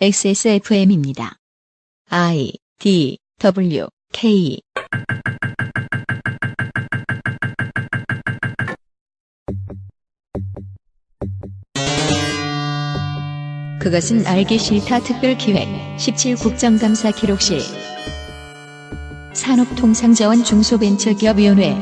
XSFM입니다. I, D, W, K. 그것은 알기 싫다 특별기획 17국정감사 기록실 산업통상자원 중소벤처기업위원회.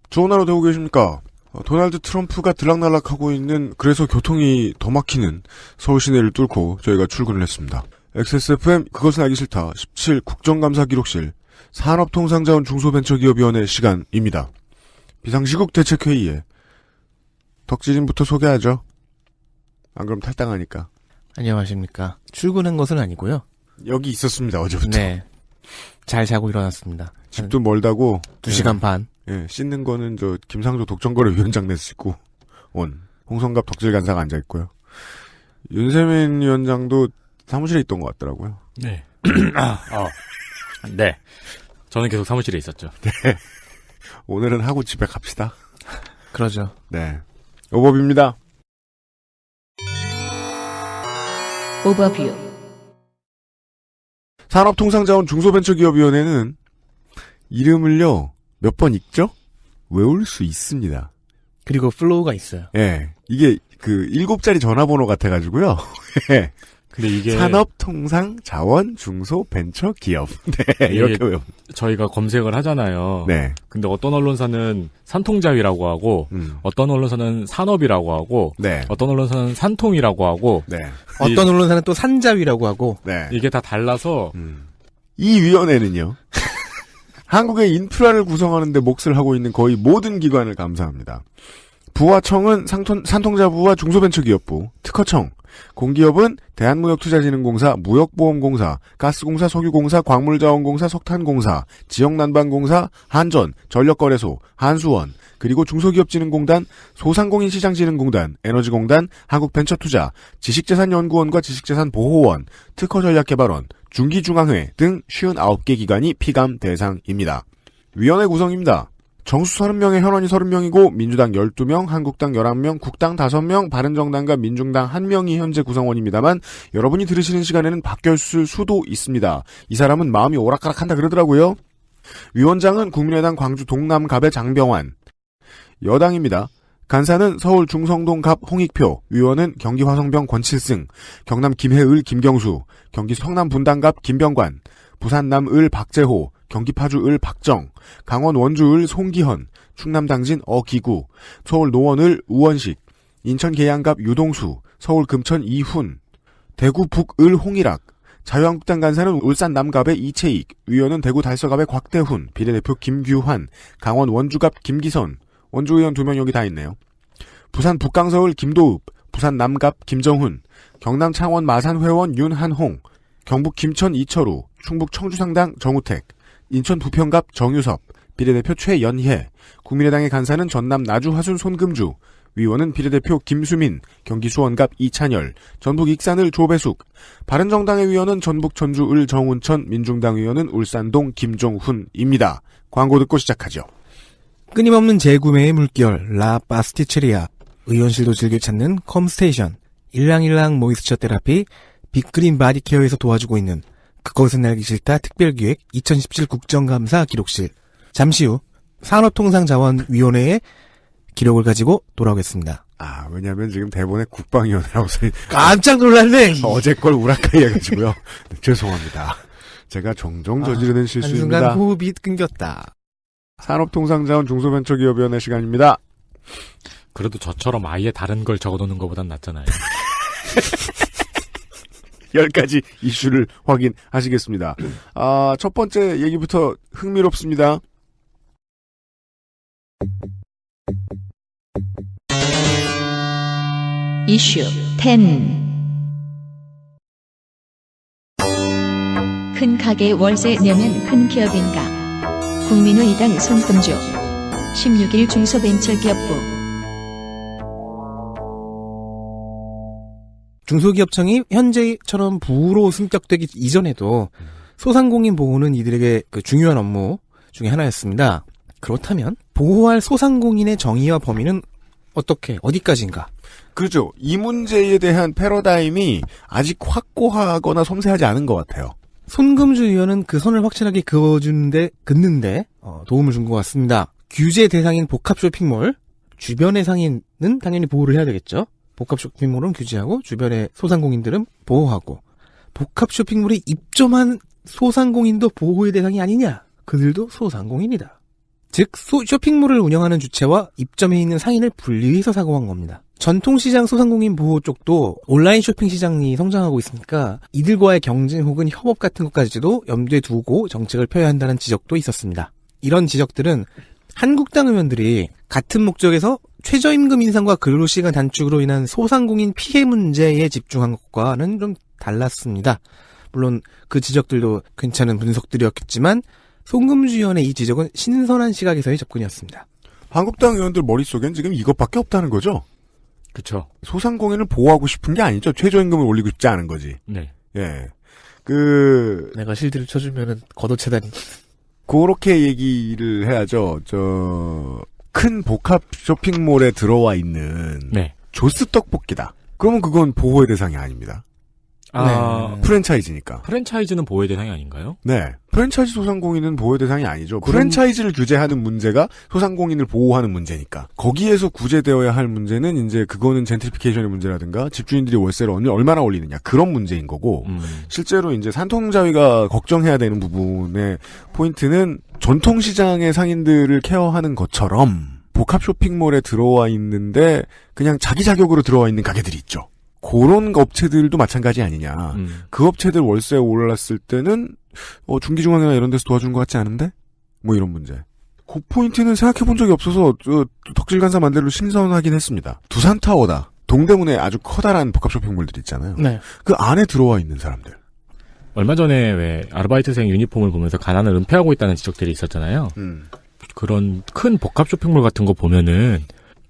좋은 하루 되고 계십니까? 도널드 트럼프가 들락날락하고 있는, 그래서 교통이 더 막히는 서울 시내를 뚫고 저희가 출근을 했습니다. XSFM 그것은 알기 싫다 17 국정감사 기록실 산업통상자원 중소벤처기업위원회 시간입니다. 비상시국 대책회의에 덕지진부터 소개하죠. 안 그럼 탈당하니까. 안녕하십니까. 출근한 것은 아니고요. 여기 있었습니다, 어제부터. 네. 잘 자고 일어났습니다. 집도 멀다고. 2시간 반. 예, 씻는 거는 김상조 독점거래위원장 씻고 온. 홍성갑 덕질 간사가 앉아있고요. 윤세민 위원장도 사무실에 있던 것 같더라고요. 네. 네. 저는 계속 사무실에 있었죠. 네. 오늘은 하고 집에 갑시다. 그러죠. 네. 오버뷰입니다. 오버뷰. 산업통상자원 중소벤처기업위원회는 이름을요, 몇 번 읽죠? 외울 수 있습니다. 그리고 플로우가 있어요. 예. 이게 7자리 전화번호 같아가지고요. 예. 근데 이게 산업통상자원 중소벤처기업. 네. 이렇게 외워. 저희가 검색을 하잖아요. 네. 근데 어떤 언론사는 산통자위라고 하고, 어떤 언론사는 산업이라고 하고, 네. 어떤 언론사는 산통이라고 하고, 네. 어떤 언론사는 또 산자위라고 하고, 네. 이게 다 달라서, 이 위원회는요, 한국의 인프라를 구성하는 데 몫을 하고 있는 거의 모든 기관을 감사합니다. 부와청은 산통자부와 중소벤처기업부, 특허청, 공기업은 대한무역투자진흥공사, 무역보험공사, 가스공사, 석유공사, 광물자원공사, 석탄공사, 지역난방공사, 한전, 전력거래소, 한수원, 그리고 중소기업진흥공단, 소상공인시장진흥공단, 에너지공단, 한국벤처투자, 지식재산연구원과 지식재산보호원, 특허전략개발원, 중기중앙회 등 59개 기관이 피감 대상입니다. 위원회 구성입니다. 정수 30명에 현원이 30명이고 민주당 12명, 한국당 11명, 국당 5명, 바른정당과 민중당 1명이 현재 구성원입니다만 여러분이 들으시는 시간에는 바뀌었을 수도 있습니다. 이 사람은 마음이 오락가락한다 그러더라고요. 위원장은 국민의당 광주 동남갑의 장병환. 여당입니다. 간사는 서울 중성동갑 홍익표, 위원은 경기 화성병 권칠승, 경남 김해을 김경수, 경기 성남 분당갑 김병관, 부산 남을 박재호, 경기 파주을 박정, 강원 원주을 송기현, 충남 당진 어기구, 서울 노원을 우원식, 인천 계양갑 유동수, 서울 금천 이훈, 대구 북을 홍일학, 자유한국당 간사는 울산 남갑의 이채익, 위원은 대구 달서갑의 곽대훈, 비례대표 김규환, 강원 원주갑 김기선, 원주의원 2명 여기 다 있네요. 부산 북강서을 김도읍, 부산 남갑 김정훈, 경남 창원 마산 회원 윤한홍, 경북 김천 이철우, 충북 청주상당 정우택, 인천 부평갑 정유섭, 비례대표 최연혜, 국민의당의 간사는 전남 나주 화순 손금주, 위원은 비례대표 김수민, 경기 수원갑 이찬열, 전북 익산을 조배숙, 바른정당의 위원은 전북 전주을 정운천, 민중당 위원은 울산동 김종훈입니다. 광고 듣고 시작하죠. 끊임없는 재구매의 물결 라 파스티체리아, 의원실도 즐겨 찾는 컴스테이션, 일랑일랑 모이스처 테라피, 빅그린 바디케어에서 도와주고 있는 그것은 알기 싫다 특별기획 2017 국정감사 기록실. 잠시 후 산업통상자원위원회의 기록을 가지고 돌아오겠습니다. 왜냐면 지금 대본에 국방위원회라고 써있... 깜짝 놀랐네! 어제 걸 우라카이 해가지고요. 네, 죄송합니다. 제가 종종 저지르는 실수입니다. 한순간 호흡이 끊겼다. 산업통상자원 중소벤처기업위원회 시간입니다. 그래도 저처럼 아예 다른 걸 적어놓는 것보단 낫잖아요. 10가지 이슈를 확인하시겠습니다. 첫 번째 얘기부터 흥미롭습니다. 이슈 10. 큰 가게 월세 내면 큰 기업인가? 국민의당 손금주 16일 중소벤처기업부. 중소기업청이 현재처럼 부로 승격되기 이전에도 소상공인 보호는 이들에게 중요한 업무 중에 하나였습니다. 그렇다면 보호할 소상공인의 정의와 범위는 어떻게 어디까지인가? 그렇죠. 이 문제에 대한 패러다임이 아직 확고하거나 섬세하지 않은 것 같아요. 손금주 의원은 그 선을 확실하게 긋는데 도움을 준 것 같습니다. 규제 대상인 복합 쇼핑몰, 주변의 상인은 당연히 보호를 해야 되겠죠. 복합 쇼핑몰은 규제하고 주변의 소상공인들은 보호하고, 복합 쇼핑몰에 입점한 소상공인도 보호의 대상이 아니냐? 그들도 소상공인이다. 즉 쇼핑몰을 운영하는 주체와 입점해 있는 상인을 분리해서 사고한 겁니다. 전통시장 소상공인 보호 쪽도 온라인 쇼핑 시장이 성장하고 있으니까 이들과의 경쟁 혹은 협업 같은 것까지도 염두에 두고 정책을 펴야 한다는 지적도 있었습니다. 이런 지적들은 한국당 의원들이 같은 목적에서 최저임금 인상과 근로시간 단축으로 인한 소상공인 피해 문제에 집중한 것과는 좀 달랐습니다. 물론 그 지적들도 괜찮은 분석들이었겠지만 손금주 의원의 이 지적은 신선한 시각에서의 접근이었습니다. 한국당 의원들 머릿속엔 지금 이것밖에 없다는 거죠? 그렇죠. 소상공인을 보호하고 싶은 게 아니죠. 최저임금을 올리고 싶지 않은 거지. 네. 예. 내가 실드를 쳐주면은 걷어채다니. 그렇게 얘기를 해야죠. 큰 복합 쇼핑몰에 들어와 있는 네. 조스 떡볶이다. 그러면 그건 보호의 대상이 아닙니다. 프랜차이즈니까. 프랜차이즈는 보호의 대상이 아닌가요? 네. 프랜차이즈 소상공인은 보호의 대상이 아니죠. 프랜차이즈를 규제하는 문제가 소상공인을 보호하는 문제니까. 거기에서 구제되어야 할 문제는 이제 그거는 젠트리피케이션의 문제라든가 집주인들이 월세를 얼마나 올리느냐 그런 문제인 거고 실제로 이제 산통자위가 걱정해야 되는 부분의 포인트는 전통시장의 상인들을 케어하는 것처럼 복합 쇼핑몰에 들어와 있는데 그냥 자기 자격으로 들어와 있는 가게들이 있죠. 그런 업체들도 마찬가지 아니냐. 그 업체들 월세 올랐을 때는 중기중앙이나 이런 데서 도와주는 것 같지 않은데? 뭐 이런 문제. 그 포인트는 생각해본 적이 없어서 덕질간사 만대로 신선하긴 했습니다. 두산타워다. 동대문에 아주 커다란 복합 쇼핑몰들 있잖아요. 네. 그 안에 들어와 있는 사람들. 얼마 전에 왜 아르바이트생 유니폼을 보면서 가난을 은폐하고 있다는 지적들이 있었잖아요. 그런 큰 복합 쇼핑몰 같은 거 보면은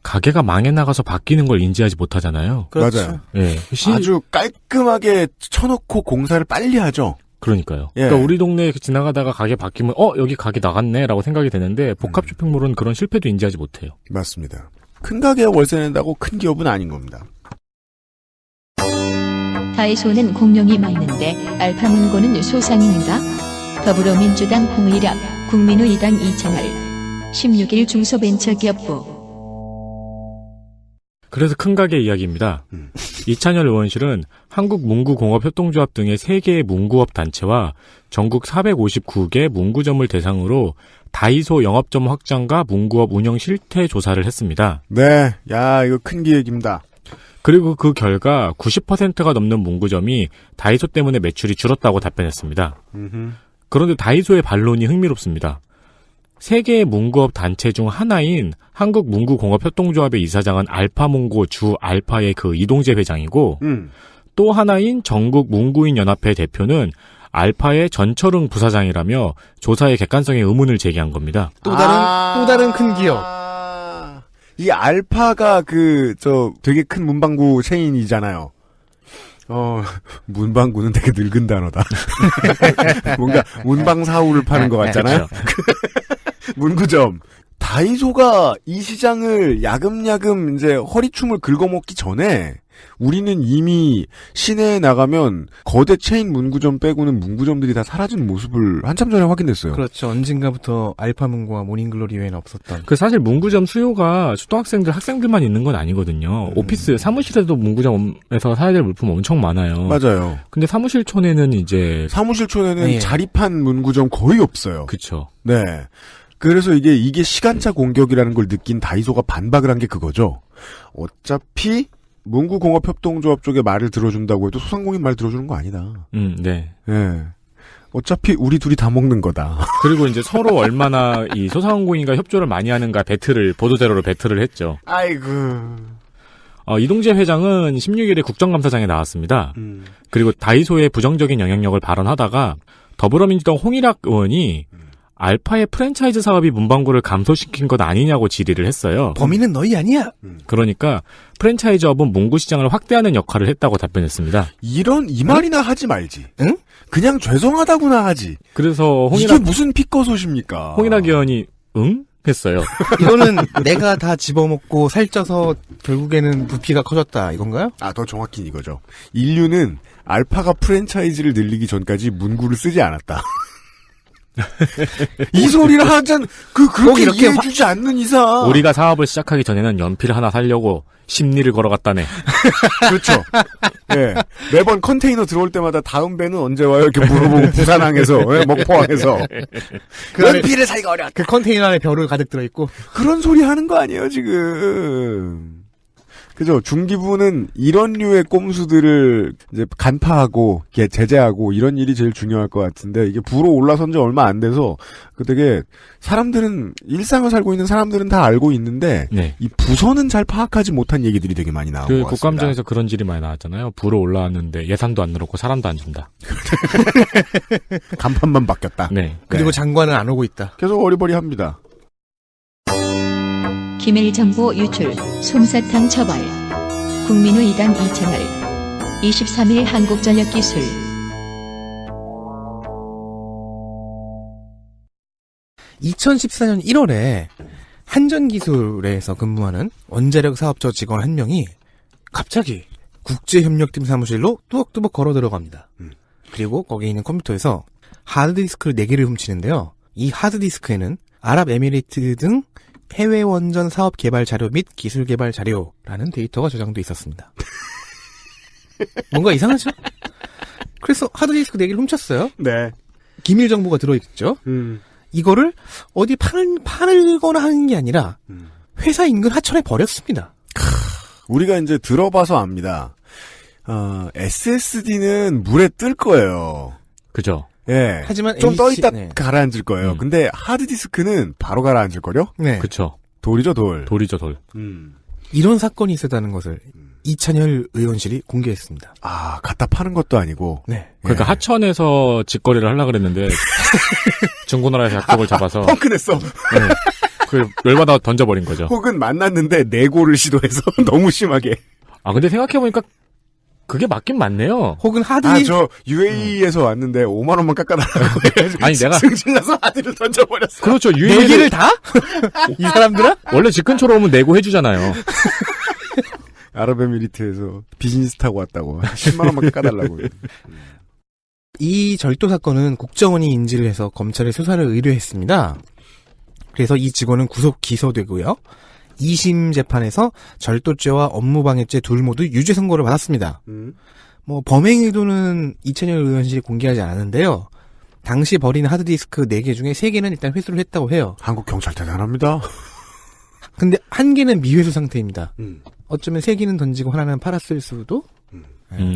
가게가 망해 나가서 바뀌는 걸 인지하지 못하잖아요. 그렇죠. 맞아요. 예. 아주 깔끔하게 쳐놓고 공사를 빨리 하죠. 그러니까요. 예. 그러니까 우리 동네에 지나가다가 가게 바뀌면 여기 가게 나갔네라고 생각이 되는데 복합 쇼핑몰은 그런 실패도 인지하지 못해요. 맞습니다. 큰 가게에 월세 낸다고 큰 기업은 아닌 겁니다. 다이소는 공룡이 맞는데 알파문고는 소상인인가? 더불어민주당 홍의락, 국민의당 이찬열, 16일 중소벤처기업부. 그래서 큰 가게 이야기입니다. 이찬열 의원실은 한국문구공업협동조합 등의 3개의 문구업 단체와 전국 459개 문구점을 대상으로 다이소 영업점 확장과 문구업 운영 실태 조사를 했습니다. 네. 이거 큰 기획입니다. 그리고 그 결과 90%가 넘는 문구점이 다이소 때문에 매출이 줄었다고 답변했습니다. 그런데 다이소의 반론이 흥미롭습니다. 3개의 문구업 단체 중 하나인 한국문구공업협동조합의 이사장은 알파문고 주 알파의 그 이동재 회장이고 또 하나인 전국문구인연합회 대표는 알파의 전철웅 부사장이라며 조사의 객관성에 의문을 제기한 겁니다. 또 다른 큰 기업. 이 알파가 되게 큰 문방구 체인이잖아요. 문방구는 되게 늙은 단어다. 뭔가 문방사우를 파는 것 같잖아요. 문구점. 다이소가 이 시장을 야금야금 이제 허리춤을 긁어먹기 전에 우리는 이미 시내에 나가면 거대 체인 문구점 빼고는 문구점들이 다 사라진 모습을 한참 전에 확인했어요. 그렇죠. 언젠가부터 알파문고와 모닝글로리 외에는 없었던. 사실 문구점 수요가 초등학생들, 학생들만 있는 건 아니거든요. 오피스, 사무실에도 문구점에서 사야 될 물품 엄청 많아요. 맞아요. 근데 사무실촌에는 네. 자립한 문구점 거의 없어요. 그쵸. 네. 그래서 이게 시간차 공격이라는 걸 느낀 다이소가 반박을 한 게 그거죠. 어차피 문구공업협동조합 쪽에 말을 들어준다고 해도 소상공인 말 들어주는 거 아니다. 네. 예. 어차피 우리 둘이 다 먹는 거다. 그리고 이제 서로 얼마나 이 소상공인과 협조를 많이 하는가 보도자료로 배틀을 했죠. 아이고. 이동재 회장은 16일에 국정감사장에 나왔습니다. 그리고 다이소의 부정적인 영향력을 발언하다가 더불어민주당 홍일학 의원이 알파의 프랜차이즈 사업이 문방구를 감소시킨 것 아니냐고 질의를 했어요. 범인은 너희 아니야. 그러니까 프랜차이즈업은 문구 시장을 확대하는 역할을 했다고 답변했습니다. 이 말이나 하지 말지. 응? 그냥 죄송하다구나 하지. 그래서 이게 무슨 피꺼소십니까? 홍일학 의원이 응? 했어요. 이거는 내가 다 집어먹고 살쪄서 결국에는 부피가 커졌다 이건가요? 아, 더 정확히는 이거죠. 인류는 알파가 프랜차이즈를 늘리기 전까지 문구를 쓰지 않았다. 이 소리를 하잔 그렇게 이렇게 이해해주지 않는 이상. 우리가 사업을 시작하기 전에는 연필 하나 사려고 심리를 걸어갔다네. 그렇죠. 예. 매번 컨테이너 들어올 때마다 다음 배는 언제 와요? 이렇게 물어보고 부산항에서, 예, 먹포항에서. 그 안에 연필을 사기가 어려웠다. 그 컨테이너 안에 벼를 가득 들어있고. 그런 소리 하는 거 아니에요, 지금. 그죠. 중기부는 이런 류의 꼼수들을 이제 간파하고, 이게 제재하고, 이런 일이 제일 중요할 것 같은데, 이게 부로 올라선 지 얼마 안 돼서, 그 되게, 사람들은, 일상을 살고 있는 사람들은 다 알고 있는데, 네. 이 부서는 잘 파악하지 못한 얘기들이 되게 많이 나온 것 같습니다. 국감장에서 그런 질이 많이 나왔잖아요. 부로 올라왔는데 예산도 안 늘었고 사람도 안 준다. 간판만 바뀌었다. 네. 그리고 네. 장관은 안 오고 있다. 계속 어리버리합니다. 기밀 정보 유출, 솜사탕 처벌. 국민의 이단 2채널. 23일 한국전력기술. (2014년 1월에) 한전기술에서 근무하는 원자력 사업처 직원 한 명이 갑자기 국제협력팀 사무실로 뚜벅뚜벅 걸어 들어갑니다. 그리고 거기 있는 컴퓨터에서 하드디스크를 4개를 훔치는데요. 이 하드디스크에는 아랍에미리트 등 해외 원전 사업 개발 자료 및 기술 개발 자료라는 데이터가 저장돼 있었습니다. 뭔가 이상하죠? 그래서 하드디스크 4개를 훔쳤어요. 네. 기밀 정보가 들어있죠. 이거를 어디 팔거나 하는 게 아니라 회사 인근 하천에 버렸습니다. 우리가 이제 들어봐서 압니다. SSD는 물에 뜰 거예요. 그죠. 예. 하지만 좀 떠있다 네. 가라앉을 거예요. 근데 하드디스크는 바로 가라앉을 거요? 네. 그쵸. 돌이죠, 돌. 돌이죠, 돌. 이런 사건이 있었다는 것을 이찬열 의원실이 공개했습니다. 아, 갖다 파는 것도 아니고. 네. 그러니까 예. 하천에서 직거래를 하려고 그랬는데 중고나라에서 약속을 잡아서 펑크냈어. 네. 그 열받아 던져버린 거죠. 혹은 만났는데 내고를 시도해서 너무 심하게. 아 근데 생각해보니까 그게 맞긴 맞네요. 혹은 하드 아, 저 UAE에서 왔는데 5만 원만 깎아달라고 해가지고 아니, 내가- 승질나서 하드를 던져버렸어. 그렇죠. 네 유해를 개를 다? 이 사람들은? 원래 집 근처로 오면 내고 해주잖아요. 아랍에미리트에서 비즈니스 타고 왔다고 10만 원만 깎아달라고. 이 절도 사건은 국정원이 인지를 해서 검찰에 수사를 의뢰했습니다. 그래서 이 직원은 구속 기소되고요. 2심 재판에서 절도죄와 업무방해죄 둘 모두 유죄 선고를 받았습니다. 뭐 범행 의도는 이찬열 의원실이 공개하지 않았는데요. 당시 버린 하드디스크 4개 중에 3개는 일단 회수를 했다고 해요. 한국 경찰 대단합니다. 근데 1개는 미회수 상태입니다. 어쩌면 3개는 던지고 하나는 팔았을 수도?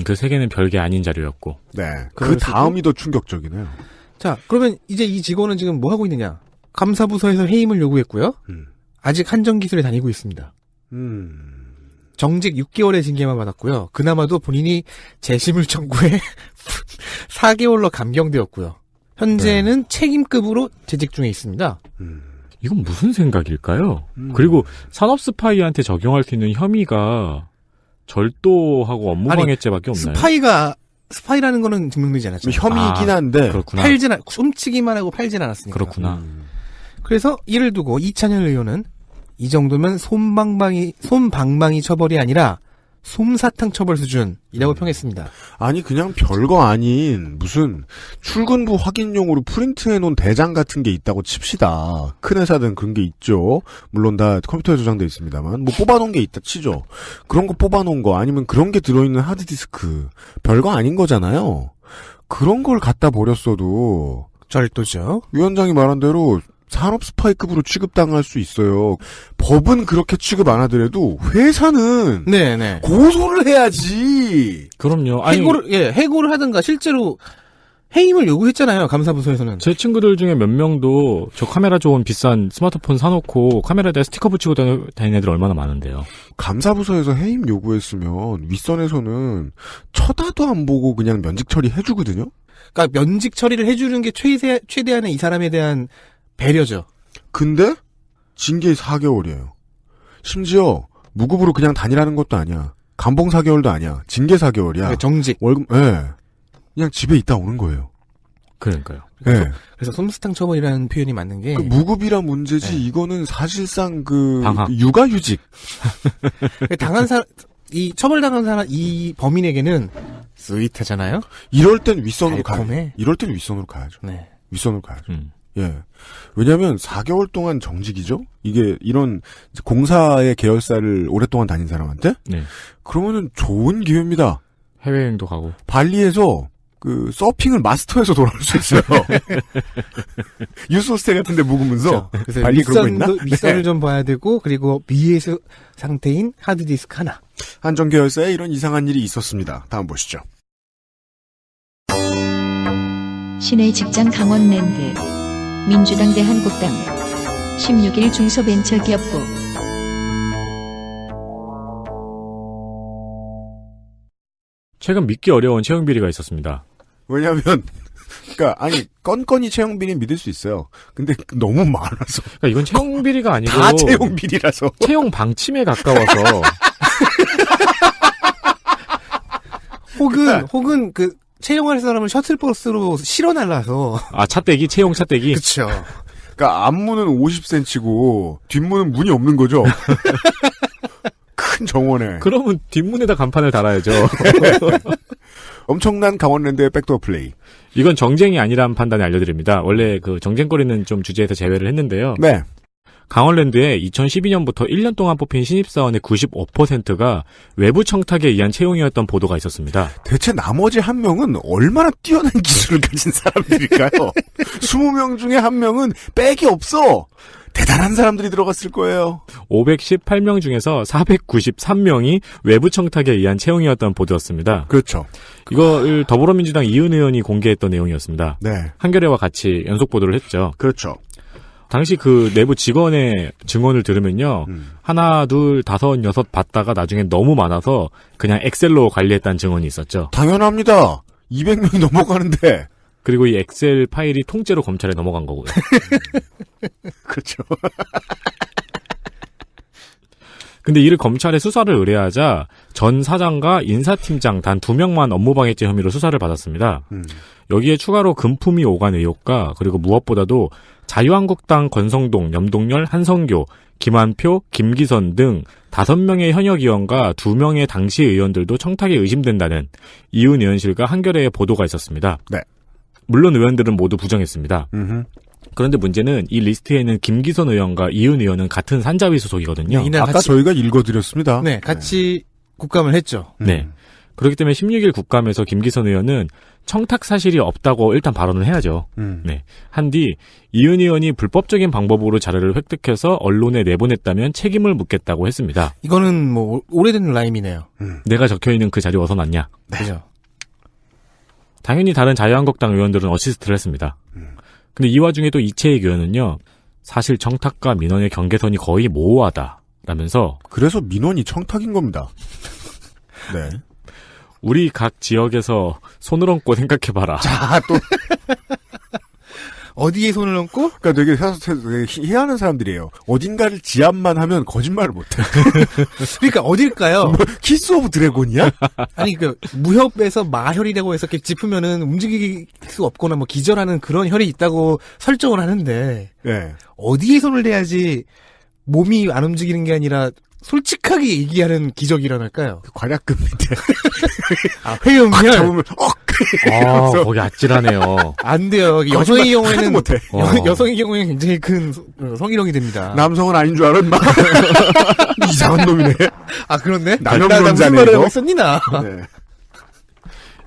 그 세 개는 별게 아닌 자료였고. 네. 그럴 그 다음이 더 충격적이네요. 자, 그러면 이제 이 직원은 지금 뭐 하고 있느냐? 감사부서에서 해임을 요구했고요. 아직 한전기술에 다니고 있습니다. 정직 6개월의 징계만 받았고요. 그나마도 본인이 재심을 청구해 4개월로 감경되었고요. 현재는 책임급으로 재직 중에 있습니다. 이건 무슨 생각일까요? 그리고 산업 스파이한테 적용할 수 있는 혐의가 절도하고 업무방해죄밖에 없나요? 스파이라는 거는 증명되지 않았죠. 혐의이긴 한데. 그렇구나. 훔치기만 하고 팔진 않았으니까. 그렇구나. 그래서 이를 두고 이찬열 의원은 이 정도면 솜방망이 처벌이 아니라 솜사탕 처벌 수준이라고 평했습니다. 아니 그냥 별거 아닌 무슨 출근부 확인용으로 프린트해놓은 대장 같은 게 있다고 칩시다. 큰 회사든 그런 게 있죠. 물론 다 컴퓨터에 저장돼 있습니다만 뭐 뽑아놓은 게 있다 치죠. 그런 거 뽑아놓은 거 아니면 그런 게 들어있는 하드디스크 별거 아닌 거잖아요. 그런 걸 갖다 버렸어도 절도죠. 위원장이 말한 대로 산업 스파이급으로 취급당할 수 있어요. 법은 그렇게 취급 안 하더라도 회사는 네네. 고소를 해야지. 그럼요. 아니, 해고를 하든가 실제로 해임을 요구했잖아요. 감사부서에서는. 제 친구들 중에 몇 명도 저 카메라 좋은 비싼 스마트폰 사놓고 카메라에다 스티커 붙이고 다니는 애들 얼마나 많은데요. 감사부서에서 해임 요구했으면 윗선에서는 쳐다도 안 보고 그냥 면직 처리해주거든요. 그러니까 면직 처리를 해주는 게 최대한의 이 사람에 대한 배려죠. 근데 징계 4개월이에요. 심지어 무급으로 그냥 다니라는 것도 아니야. 감봉 4개월도 아니야. 징계 4개월이야. 그러니까 정직. 월급, 예. 그냥 집에 있다 오는 거예요. 그러니까요. 네. 그래서 솜사탕 처벌이라는 표현이 맞는 게 그 무급이라 문제지 네. 이거는 사실상 그 방학. 육아휴직. 당한 사람, 이 처벌당한 사람, 이 범인에게는 스윗하잖아요. 이럴 땐 윗선으로 가요. 달콤해. 이럴 땐 윗선으로 가야죠. 네. 윗선으로 가야죠. 음. 예. 왜냐하면 4개월 동안 정직이죠. 이게 이런 공사의 계열사를 오랫동안 다닌 사람한테 네. 그러면은 좋은 기회입니다. 해외여행도 가고. 발리에서 그 서핑을 마스터해서 돌아올 수 있어요. 유스호스텔 같은데 묵으면서 그래서 발리 그런 거 있나? 밑선을 네. 좀 봐야 되고 그리고 BS 상태인 하드디스크 하나. 한정 계열사에 이런 이상한 일이 있었습니다. 다음 보시죠. 시내 직장 강원랜드 민주당 대 한국당 16일 중소벤처기업부 최근 믿기 어려운 채용 비리가 있었습니다. 왜냐하면 그러니까 아니 건건이 채용 비리 믿을 수 있어요. 근데 너무 많아서 그러니까 이건 채용 비리가 아니고 다 채용 비리라서 채용 방침에 가까워서 혹은 그 채용할 사람을 셔틀버스로 실어 날라서. 차떼기 채용 차떼기. 그렇죠. 그러니까 앞문은 50cm고 뒷문은 문이 없는 거죠. 큰 정원에. 그러면 뒷문에다 간판을 달아야죠. 엄청난 강원랜드의 백도어 플레이. 이건 정쟁이 아니라는 판단을 알려드립니다. 원래 그 정쟁거리는 좀 주제에서 제외를 했는데요. 네. 강원랜드에 2012년부터 1년 동안 뽑힌 신입사원의 95%가 외부 청탁에 의한 채용이었던 보도가 있었습니다. 대체 나머지 한 명은 얼마나 뛰어난 기술을 가진 사람들일까요? 20명 중에 한 명은 백이 없어. 대단한 사람들이 들어갔을 거예요. 518명 중에서 493명이 외부 청탁에 의한 채용이었던 보도였습니다. 그렇죠. 이걸 더불어민주당 이은 의원이 공개했던 내용이었습니다. 네. 한겨레와 같이 연속 보도를 했죠. 그렇죠. 당시 그 내부 직원의 증언을 들으면요. 하나, 둘, 다섯, 여섯 받다가 나중에 너무 많아서 그냥 엑셀로 관리했다는 증언이 있었죠. 당연합니다. 200명이 넘어가는데. 그리고 이 엑셀 파일이 통째로 검찰에 넘어간 거고요. 그렇죠. 근데 이를 검찰에 수사를 의뢰하자 전 사장과 인사팀장 단 2명만 업무방해죄 혐의로 수사를 받았습니다. 여기에 추가로 금품이 오간 의혹과 그리고 무엇보다도 자유한국당 권성동, 염동열, 한성교, 김한표, 김기선 등 5명의 현역 의원과 2명의 당시 의원들도 청탁에 의심된다는 이은 의원실과 한겨레의 보도가 있었습니다. 네. 물론 의원들은 모두 부정했습니다. 그런데 문제는 이 리스트에는 김기선 의원과 이은 의원은 같은 산자위 소속이거든요. 네, 아까 저희가 읽어드렸습니다. 네, 같이 국감을 했죠. 네. 그렇기 때문에 16일 국감에서 김기선 의원은 청탁 사실이 없다고 일단 발언을 해야죠. 네. 한 뒤 이은 의원이 불법적인 방법으로 자료를 획득해서 언론에 내보냈다면 책임을 묻겠다고 했습니다. 이거는 뭐 오래된 라임이네요. 내가 적혀있는 그 자료 어디서 났냐. 네. 그죠. 당연히 다른 자유한국당 의원들은 어시스트를 했습니다. 근데 이 와중에 또 이채익 의원은요. 사실 청탁과 민원의 경계선이 거의 모호하다. 라면서 그래서 민원이 청탁인 겁니다. 네. 우리 각 지역에서 손을 얹고 생각해봐라. 자, 또. 어디에 손을 얹고? 그러니까 되게 희한한 사람들이에요. 어딘가를 지압만 하면 거짓말을 못해. 그러니까 어딜까요? 뭐, 키스 오브 드래곤이야? 아니 그 무협에서 마혈이라고 해서 이렇게 짚으면은 움직일 수 없거나 뭐 기절하는 그런 혈이 있다고 설정을 하는데 네. 어디에 손을 대야지 몸이 안 움직이는 게 아니라 솔직하게 얘기하는 기적이 일어날까요? 그 관약금 밑에. 아, 회음혈. 잡으면, 거기 아찔하네요. 안 돼요. 여성의 경우에는, 못해. 여성의 경우에는 굉장히 큰 성희롱이 됩니다. 남성은 아닌 줄 알아, 인마. 이상한 놈이네. 아, 그렇네? 남용론자네, 무슨 말을 이거? 하고 있었니, 나? 네.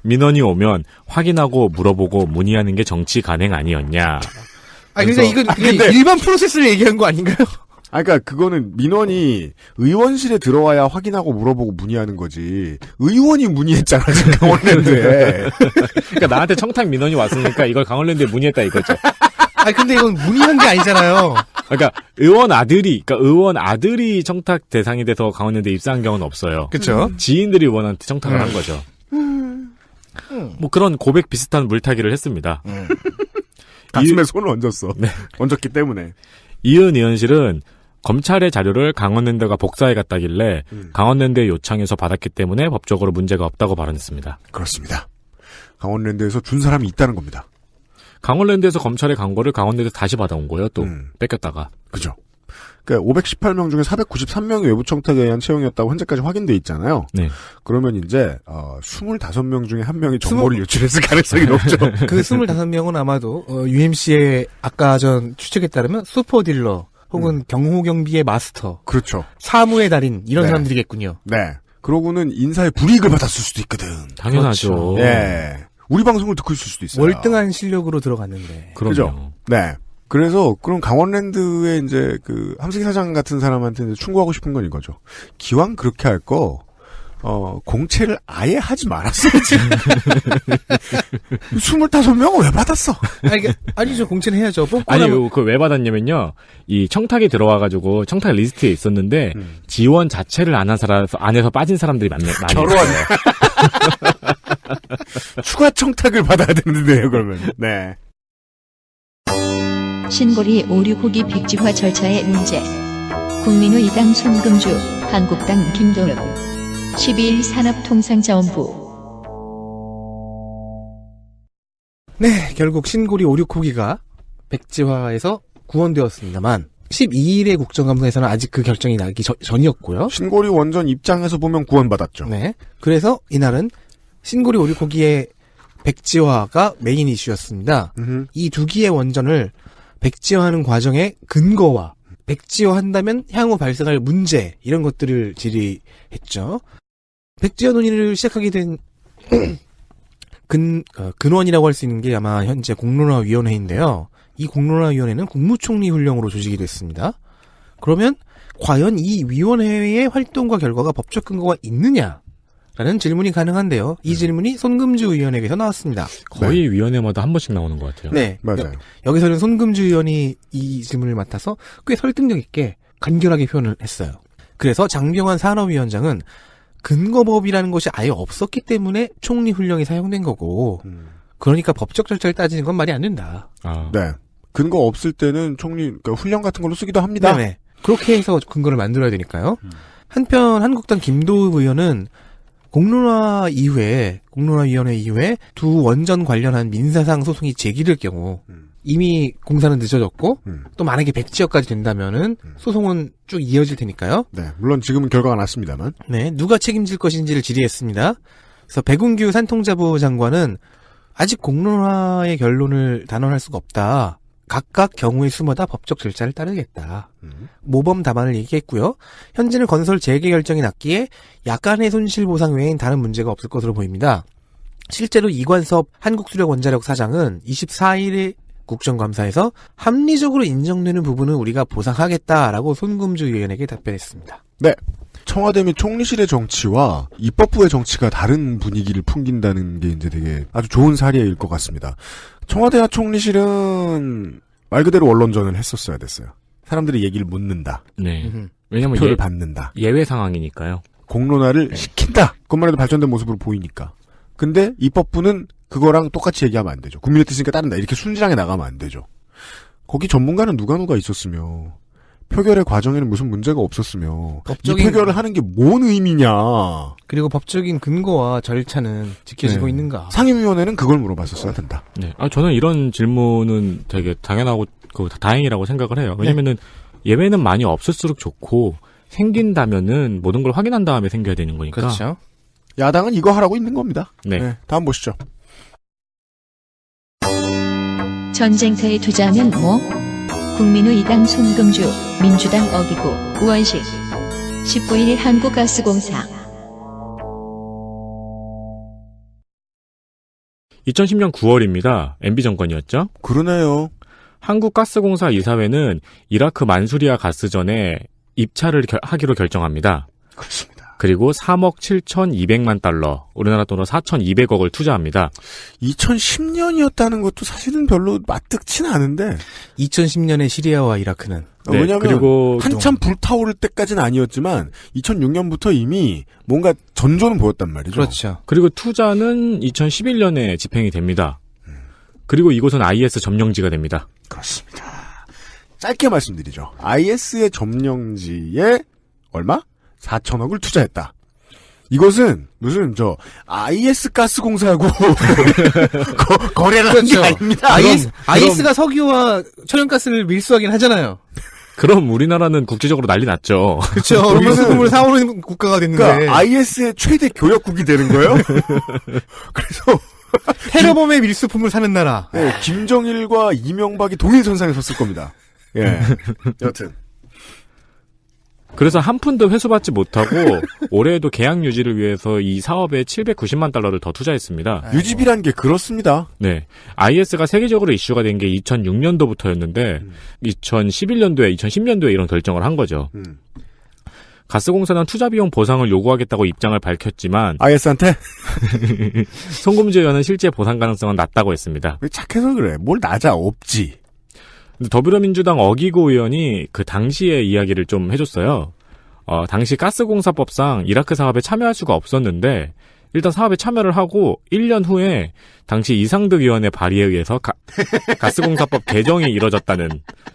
민원이 오면 확인하고 물어보고 문의하는 게 정치 간행 아니었냐. 아, 그러니까 이건 그냥 근데- 일반 프로세스를 얘기한 거 아닌가요? 그러니까 그거는 민원이 의원실에 들어와야 확인하고 물어보고 문의하는 거지. 의원이 문의했잖아, 지금 강원랜드에. 그러니까 나한테 청탁 민원이 왔으니까 이걸 강원랜드에 문의했다 이거죠. 아, 근데 이건 문의한 게 아니잖아요. 그러니까 의원 아들이 청탁 대상이 돼서 강원랜드에 입사한 경우는 없어요. 그쵸? 지인들이 의원한테 청탁을 한 거죠. 뭐 그런 고백 비슷한 물타기를 했습니다. 가슴에 손을 얹었어. 네. 얹었기 때문에. 이은 의원실은 검찰의 자료를 강원랜드가 복사해 갔다길래 강원랜드의 요청에서 받았기 때문에 법적으로 문제가 없다고 발언했습니다. 그렇습니다. 강원랜드에서 준 사람이 있다는 겁니다. 강원랜드에서 검찰에 간 거를 강원랜드에서 다시 받아온 거예요. 또 뺏겼다가. 그죠. 그러니까 518명 중에 493명이 외부 청탁에 의한 채용이었다고 현재까지 확인돼 있잖아요. 네. 그러면 이제 25명 중에 한 명이 정보를 유출했을 가능성이 높죠. 그 25명은 아마도 UMC의 아까 전 추측에 따르면 슈퍼딜러 혹은 경호경비의 마스터, 그렇죠. 사무의 달인 이런 네. 사람들이겠군요. 네. 그러고는 인사에 불이익을 받았을 수도 있거든. 당연하죠. 그렇죠. 예. 우리 방송을 듣고 있을 수도 있어요. 월등한 실력으로 들어갔는데. 그럼요. 그죠? 네. 그래서 그럼 강원랜드의 이제 그 함승희 사장 같은 사람한테 이제 충고하고 싶은 건 이거죠. 기왕 그렇게 할 거 공채를 아예 하지 말았어야지. 25명은 왜 받았어? 아니죠. 공채는 해야죠. 아니, 그 왜 받았냐면요. 이 청탁에 들어와가지고 청탁 리스트에 있었는데 지원 자체를 안 한 사람 안에서 빠진 사람들이 많이 결혼. 있어요. 추가 청탁을 받아야 되는데요, 그러면. 네. 신고리 오류 후기 백지화 절차의 문제. 국민의 이당 손금주, 한국당 김도읍. 12일 산업통상자원부. 네, 결국 신고리 5,6호기가 백지화에서 구원되었습니다만 12일의 국정감사에서는 아직 그 결정이 나기 전이었고요. 신고리 원전 입장에서 보면 구원받았죠. 네, 그래서 이날은 신고리 5,6호기의 백지화가 메인 이슈였습니다. 이 두 기의 원전을 백지화하는 과정의 근거와 백지화한다면 향후 발생할 문제 이런 것들을 질의했죠. 백지화 논의를 시작하게 된 근원이라고 할 수 있는 게 아마 현재 공론화위원회인데요. 이 공론화위원회는 국무총리 훈령으로 조직이 됐습니다. 그러면 과연 이 위원회의 활동과 결과가 법적 근거가 있느냐라는 질문이 가능한데요. 이 질문이 손금주 의원에게서 나왔습니다. 거의 위원회마다 한 번씩 나오는 것 같아요. 네, 맞아요. 여기서는 손금주 의원이 이 질문을 맡아서 꽤 설득력 있게 간결하게 표현을 했어요. 그래서 장병환 산업위원장은 근거법이라는 것이 아예 없었기 때문에 총리 훈령이 사용된 거고 그러니까 법적 절차를 따지는 건 말이 안 된다. 아. 네. 근거 없을 때는 그러니까 훈령 같은 걸로 쓰기도 합니다. 네네. 그렇게 해서 근거를 만들어야 되니까요. 한편 한국당 김도읍 의원은 공론화위원회 이후에 두 원전 관련한 민사상 소송이 제기될 경우 이미 공사는 늦어졌고 또 만약에 백지화까지 된다면은 소송은 쭉 이어질 테니까요. 네. 물론 지금은 결과가 났습니다만. 네, 누가 책임질 것인지를 질의했습니다. 그래서 백운규 산통자부 장관은 아직 공론화의 결론을 단언할 수가 없다. 각각 경우의 수마다 법적 절차를 따르겠다. 모범 답안을 얘기했고요. 현재는 건설 재개 결정이 났기에 약간의 손실보상 외엔 다른 문제가 없을 것으로 보입니다. 실제로 이관섭 한국수력원자력 사장은 24일에 국정감사에서 합리적으로 인정되는 부분은 우리가 보상하겠다라고 손금주 의원에게 답변했습니다. 네. 청와대 및 총리실의 정치와 입법부의 정치가 다른 분위기를 풍긴다는 게 이제 되게 아주 좋은 사례일 것 같습니다. 청와대와 총리실은 말 그대로 언론전을 했었어야 됐어요. 사람들이 얘기를 묻는다. 네. 왜냐면 표를 받는다. 예외 상황이니까요. 공론화를 시킨다. 그것만 해도 발전된 모습으로 보이니까. 근데 입법부는 그거랑 똑같이 얘기하면 안 되죠. 국민의 뜻이니까 따른다. 이렇게 순진하게 나가면 안 되죠. 거기 전문가는 누가 있었으며 표결의 과정에는 무슨 문제가 없었으며 이 표결을 하는 게 뭔 의미냐. 그리고 법적인 근거와 절차는 지켜지고 네. 있는가. 상임위원회는 그걸 물어봤었어야 된다. 네. 저는 이런 질문은 되게 당연하고 다행이라고 생각을 해요. 왜냐면은 예외는 많이 없을수록 좋고 생긴다면은 모든 걸 확인한 다음에 생겨야 되는 거니까. 그렇죠. 야당은 이거 하라고 있는 겁니다. 네. 다음 보시죠. 전쟁터에 투자하면 뭐? 국민의 이당 손금주, 민주당 어기고, 우원식. 19일 한국가스공사. 2010년 9월입니다. MB 정권이었죠. 그러네요. 한국가스공사 이사회는 이라크 만수리아 가스전에 입찰을 하기로 결정합니다. 그렇습니다. 그리고 3억 7,200만 달러, 우리나라 돈으로 4,200억을 투자합니다. 2010년이었다는 것도 사실은 별로 맞득치는 않은데 2010년의 시리아와 이라크는 네, 왜냐하면 그리고 한참 불타오를 때까지는 아니었지만 2006년부터 이미 뭔가 전조는 보였단 말이죠. 그렇죠. 그리고 투자는 2011년에 집행이 됩니다. 그리고 이곳은 IS 점령지가 됩니다. 그렇습니다. 짧게 말씀드리죠. IS의 점령지에 얼마? 4천억을 투자했다. 이것은 무슨 IS 가스공사하고 거래를 한 게 아닙니다. IS가 석유와 천연가스를 밀수하긴 하잖아요. 그럼 우리나라는 국제적으로 난리 났죠. 그렇죠. 밀수품을 사오는 국가가 됐는데. 그러니까 IS의 최대 교역국이 되는 거예요. 그래서 테러범의 밀수품을 사는 나라. 네, 김정일과 이명박이 동일선상에 섰을 겁니다. 예. 여튼. 그래서 한 푼도 회수받지 못하고 올해에도 계약 유지를 위해서 이 사업에 790만 달러를 더 투자했습니다. 유지비란 게 그렇습니다. 네. IS가 세계적으로 이슈가 된 게 2006년도부터였는데 2011년도에 2010년도에 이런 결정을 한 거죠. 가스공사는 투자비용 보상을 요구하겠다고 입장을 밝혔지만 IS한테? 송금주 의원은 실제 보상 가능성은 낮다고 했습니다. 왜 착해서 그래. 뭘 낮아. 없지. 더불어민주당 어기고 의원이 그 당시의 이야기를 좀 해줬어요. 당시 가스공사법상 이라크 사업에 참여할 수가 없었는데 일단 사업에 참여를 하고 1년 후에 당시 이상득 의원의 발의에 의해서 가스공사법 개정이 이뤄졌다는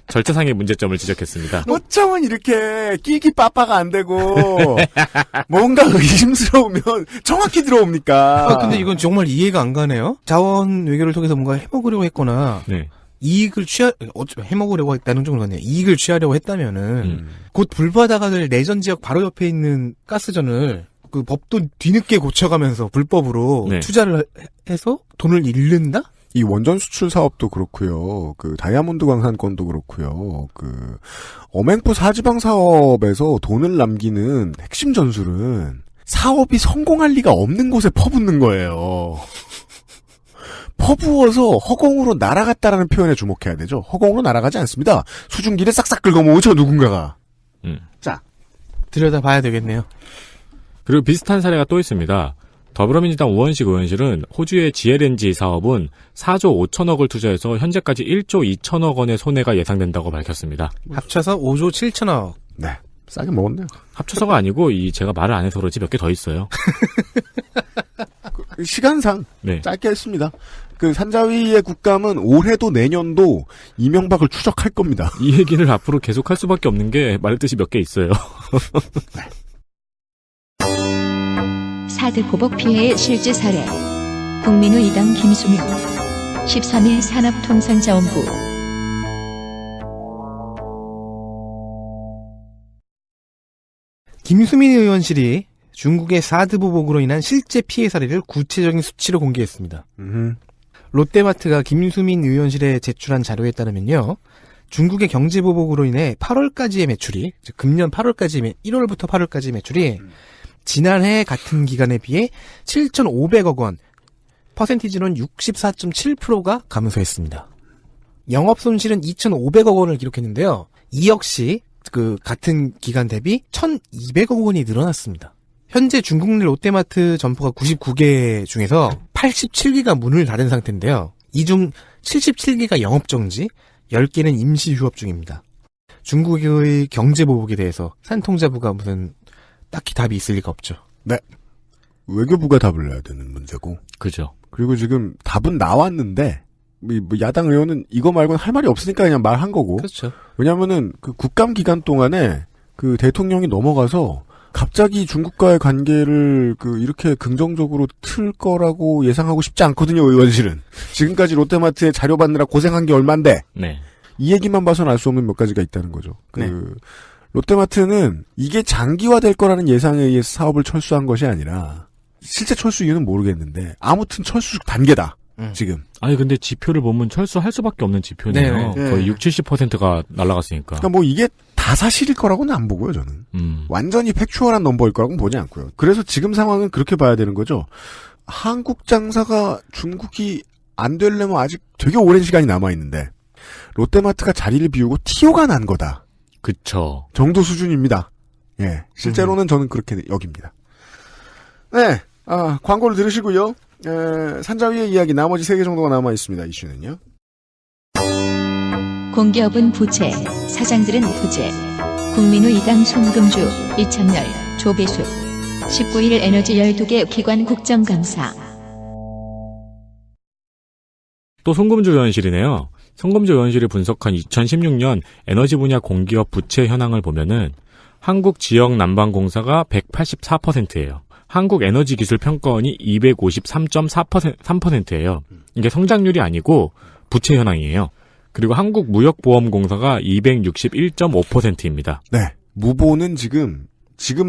절차상의 문제점을 지적했습니다. 어쩌면 이렇게 끼기 빠빠가 안 되고 뭔가 의심스러우면 정확히 들어옵니까? 근데 이건 정말 이해가 안 가네요. 자원 외교를 통해서 뭔가 해먹으려고 했거나 네. 이익을 해먹으려고 했다는 좀 그렇네요. 이익을 취하려고 했다면은 곧 불바다가 될 내전 지역 바로 옆에 있는 가스전을 그 법도 뒤늦게 고쳐가면서 불법으로 네. 투자를 해서 돈을 잃는다? 이 원전 수출 사업도 그렇고요. 그 다이아몬드 광산권도 그렇고요. 그 어맹부 사지방 사업에서 돈을 남기는 핵심 전술은 사업이 성공할 리가 없는 곳에 퍼붓는 거예요. 퍼부어서 허공으로 날아갔다라는 표현에 주목해야 되죠. 허공으로 날아가지 않습니다. 수증기를 싹싹 긁어모으죠, 누군가가. 자. 들여다봐야 되겠네요. 그리고 비슷한 사례가 또 있습니다. 더불어민주당 우원식 의원실은 호주의 GLNG 사업은 4조 5천억을 투자해서 현재까지 1조 2천억 원의 손해가 예상된다고 밝혔습니다. 합쳐서 5조 7천억. 네. 싸게 먹었네요. 합쳐서가 아니고 제가 말을 안 해서 그렇지 몇 개 더 있어요. 시간상 네. 짧게 했습니다. 그 산자위의 국감은 올해도 내년도 이명박을 추적할 겁니다. 이 얘기를 앞으로 계속할 수밖에 없는 게 말했듯이 몇 개 있어요. 사드 보복 피해의 실제 사례. 국민의 이당 김수명. 13일 산업통상자원부. 김수민 의원실이 중국의 사드 보복으로 인한 실제 피해 사례를 구체적인 수치로 공개했습니다. 롯데마트가 김수민 의원실에 제출한 자료에 따르면요. 중국의 경제 보복으로 인해 8월까지의 매출이, 즉 금년 8월까지, 1월부터 8월까지 매출이 지난해 같은 기간에 비해 7,500억 원, 퍼센티지로는 64.7%가 감소했습니다. 영업 손실은 2,500억 원을 기록했는데요. 이 역시 그 같은 기간 대비 1,200억 원이 늘어났습니다. 현재 중국 내 롯데마트 점포가 99개 중에서 87개가 문을 닫은 상태인데요. 이 중 77개가 영업정지, 10개는 임시 휴업 중입니다. 중국의 경제보복에 대해서 산통자부가 무슨 딱히 답이 있을 리가 없죠. 네. 외교부가 답을 내야 되는 문제고. 그죠. 그리고 지금 답은 나왔는데 야당 의원은 이거 말고는 할 말이 없으니까 그냥 말한 거고. 그렇죠. 왜냐면은 그 국감 기간 동안에 그 대통령이 넘어가서 갑자기 중국과의 관계를 이렇게 긍정적으로 틀 거라고 예상하고 싶지 않거든요, 의원실은. 지금까지 롯데마트에 자료 받느라 고생한 게 얼만데. 네. 이 얘기만 봐서는 알 수 없는 몇 가지가 있다는 거죠. 네. 롯데마트는 이게 장기화될 거라는 예상에 의해서 사업을 철수한 것이 아니라 실제 철수 이유는 모르겠는데 아무튼 철수 단계다. 지금. 아니 근데 지표를 보면 철수할 수밖에 없는 지표네요. 네. 거의 60~70%가 날아갔으니까. 그러니까 뭐 이게 다 사실일 거라고는 안 보고요, 저는. 완전히 팩추얼한 넘버일 거라고는 보지 않고요. 그래서 지금 상황은 그렇게 봐야 되는 거죠. 한국 장사가 중국이 안 되려면 아직 되게 오랜 시간이 남아있는데 롯데마트가 자리를 비우고 티오가 난 거다. 그쵸. 정도 수준입니다. 예. 실제로는 저는 그렇게 여깁니다. 네. 광고를 들으시고요. 산자위의 이야기 나머지 3개 정도가 남아있습니다. 이슈는요. 공기업은 부채, 사장들은 부재. 국민의 이당 손금주, 이창열, 조배수. 19일 에너지 12개 기관 국정감사. 또 송금주 의원실이네요. 송금주 의원실이 분석한 2016년 에너지 분야 공기업 부채 현황을 보면은 한국 지역 난방공사가 184%예요. 한국에너지기술평가원이 253.3%예요. 이게 성장률이 아니고 부채 현황이에요. 그리고 한국무역보험공사가 261.5%입니다. 네. 무보는 지금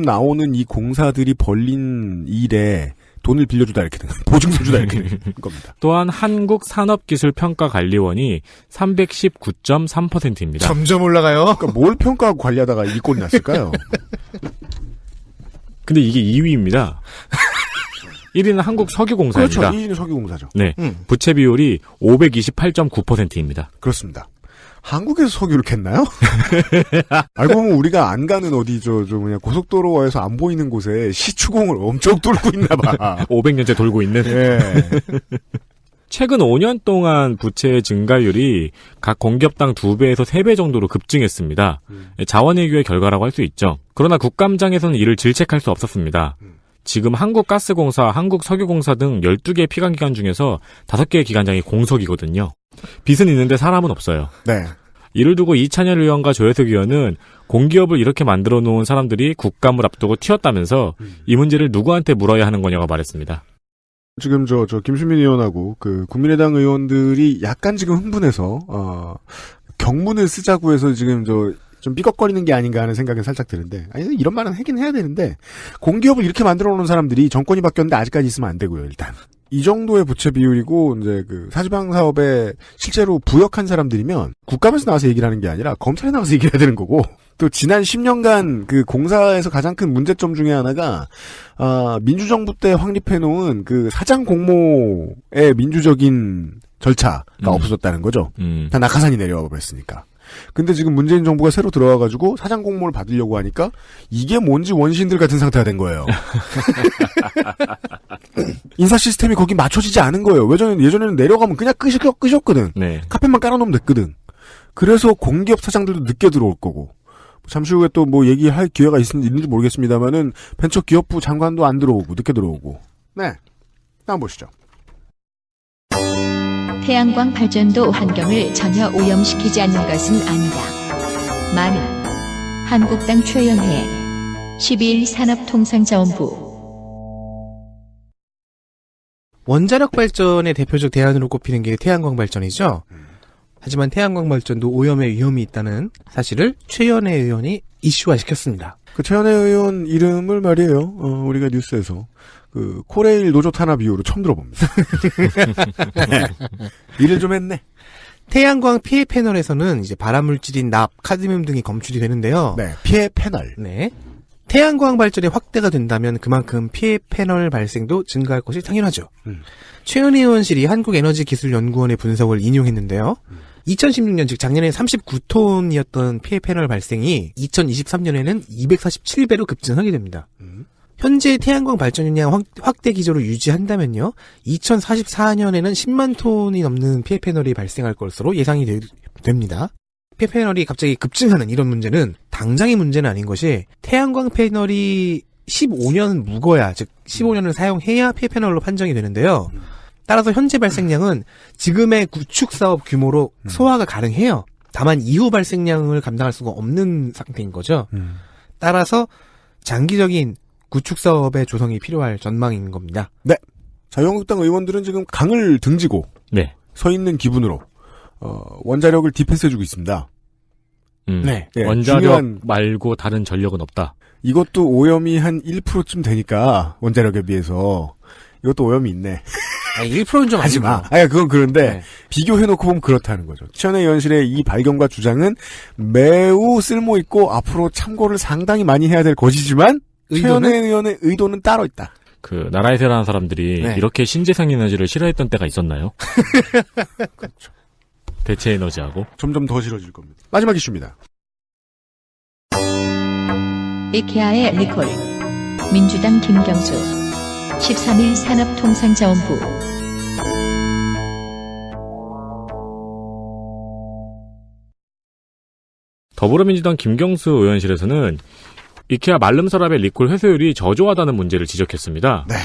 나오는 이 공사들이 벌린 일에 돈을 빌려주다 이렇게 된 보증서 주다 이렇게 된 겁니다. 또한 한국산업기술평가관리원이 319.3%입니다. 점점 올라가요. 그러니까 뭘 평가하고 관리하다가 이 꼴이 났을까요? 근데 이게 2위입니다. 1위는 한국석유공사입니다. 그렇죠. 2위는 석유공사죠. 네. 부채 비율이 528.9%입니다. 그렇습니다. 한국에서 석유를 캤나요? 알고 보면 우리가 안 가는 어디 고속도로에서 안 보이는 곳에 시추공을 엄청 뚫고 있나 봐. 500년째 돌고 있는. 예. 최근 5년 동안 부채 증가율이 각 공기업당 2배에서 3배 정도로 급증했습니다. 자원외교의 결과라고 할 수 있죠. 그러나 국감장에서는 이를 질책할 수 없었습니다. 지금 한국가스공사, 한국석유공사 등 12개의 피감기관 중에서 5개의 기관장이 공석이거든요. 빚은 있는데 사람은 없어요. 네. 이를 두고 이찬열 의원과 조혜석 의원은 공기업을 이렇게 만들어 놓은 사람들이 국감을 앞두고 튀었다면서 이 문제를 누구한테 물어야 하는 거냐고 말했습니다. 지금 김수민 의원하고 국민의당 의원들이 약간 지금 흥분해서 경문을 쓰자고 해서 지금 좀 삐걱거리는 게 아닌가 하는 생각이 살짝 드는데, 아니 이런 말은 하긴 해야 되는데, 공기업을 이렇게 만들어 놓은 사람들이 정권이 바뀌었는데 아직까지 있으면 안 되고요. 일단 이 정도의 부채 비율이고 이제 사지방 사업에 실제로 부역한 사람들이면 국감에서 나와서 얘기를 하는 게 아니라 검찰에 나와서 얘기를 해야 되는 거고, 또 지난 10년간 공사에서 가장 큰 문제점 중에 하나가 민주정부 때 확립해 놓은 사장 공모의 민주적인 절차가 없어졌다는 거죠. 다 낙하산이 내려와 버렸으니까. 근데 지금 문재인 정부가 새로 들어와가지고 사장 공모를 받으려고 하니까 이게 뭔지 원신들 같은 상태가 된 거예요. 인사 시스템이 거기 맞춰지지 않은 거예요. 예전에는 내려가면 그냥 끄셨거든. 네. 카펫만 깔아놓으면 됐거든. 그래서 공기업 사장들도 늦게 들어올 거고. 잠시 후에 또 얘기할 기회가 있는지 모르겠습니다만은 벤처기업부 장관도 안 들어오고 늦게 들어오고. 네. 다음 보시죠. 태양광 발전도 환경을 전혀 오염시키지 않는 것은 아니다. 말은 한국당 최연혜 12일 산업통상자원부. 원자력 발전의 대표적 대안으로 꼽히는 게 태양광 발전이죠. 하지만 태양광 발전도 오염의 위험이 있다는 사실을 최연혜 의원이 이슈화시켰습니다. 최연혜 의원 이름을 말이에요. 우리가 뉴스에서 코레일 노조 탄압 이후로 처음 들어봅니다. 네. 일을 좀 했네. 태양광 피해 패널에서는 이제 발암물질인 납, 카드뮴 등이 검출이 되는데요. 네, 피해 패널. 네. 태양광 발전이 확대가 된다면 그만큼 피해 패널 발생도 증가할 것이 당연하죠. 최연혜 의원실이 한국에너지기술연구원의 분석을 인용했는데요. 2016년 즉 작년에 39톤이었던 피해 패널 발생이 2023년에는 247배로 급증하게 됩니다. 현재 태양광 발전량 확대 기조를 유지한다면요. 2044년에는 10만 톤이 넘는 피해 패널이 발생할 것으로 예상이 됩니다. 피해 패널이 갑자기 급증하는 이런 문제는 당장의 문제는 아닌 것이 태양광 패널이 15년 묵어야, 즉 15년을 사용해야 피해 패널로 판정이 되는데요. 따라서 현재 발생량은 지금의 구축 사업 규모로 소화가 가능해요. 다만 이후 발생량을 감당할 수가 없는 상태인 거죠. 따라서 장기적인 구축 사업의 조성이 필요할 전망인 겁니다. 네. 자유한국당 의원들은 지금 강을 등지고 네. 서 있는 기분으로 원자력을 디펜스해주고 있습니다. 네. 네. 원자력 중요한, 말고 다른 전력은 없다. 이것도 오염이 한 1%쯤 되니까 원자력에 비해서 이것도 오염이 있네. 1%는 좀 하지 마. 아니고. 그건 그런데 네. 비교해놓고 보면 그렇다는 거죠. 최연혜 의원실의 이 발견과 주장은 매우 쓸모있고 앞으로 참고를 상당히 많이 해야 될 것이지만 최연혜 의원의 의도는 따로 있다. 나라에 살아가는 사람들이 네. 이렇게 신재생 에너지를 싫어했던 때가 있었나요? 그렇죠. 대체 에너지하고. 점점 더 싫어질 겁니다. 마지막 이슈입니다. 이케아의 리콜. 민주당 김경수 13일 산업통상자원부. 더불어민주당 김경수 의원실에서는 이케아 말름 서랍의 리콜 회수율이 저조하다는 문제를 지적했습니다. 네.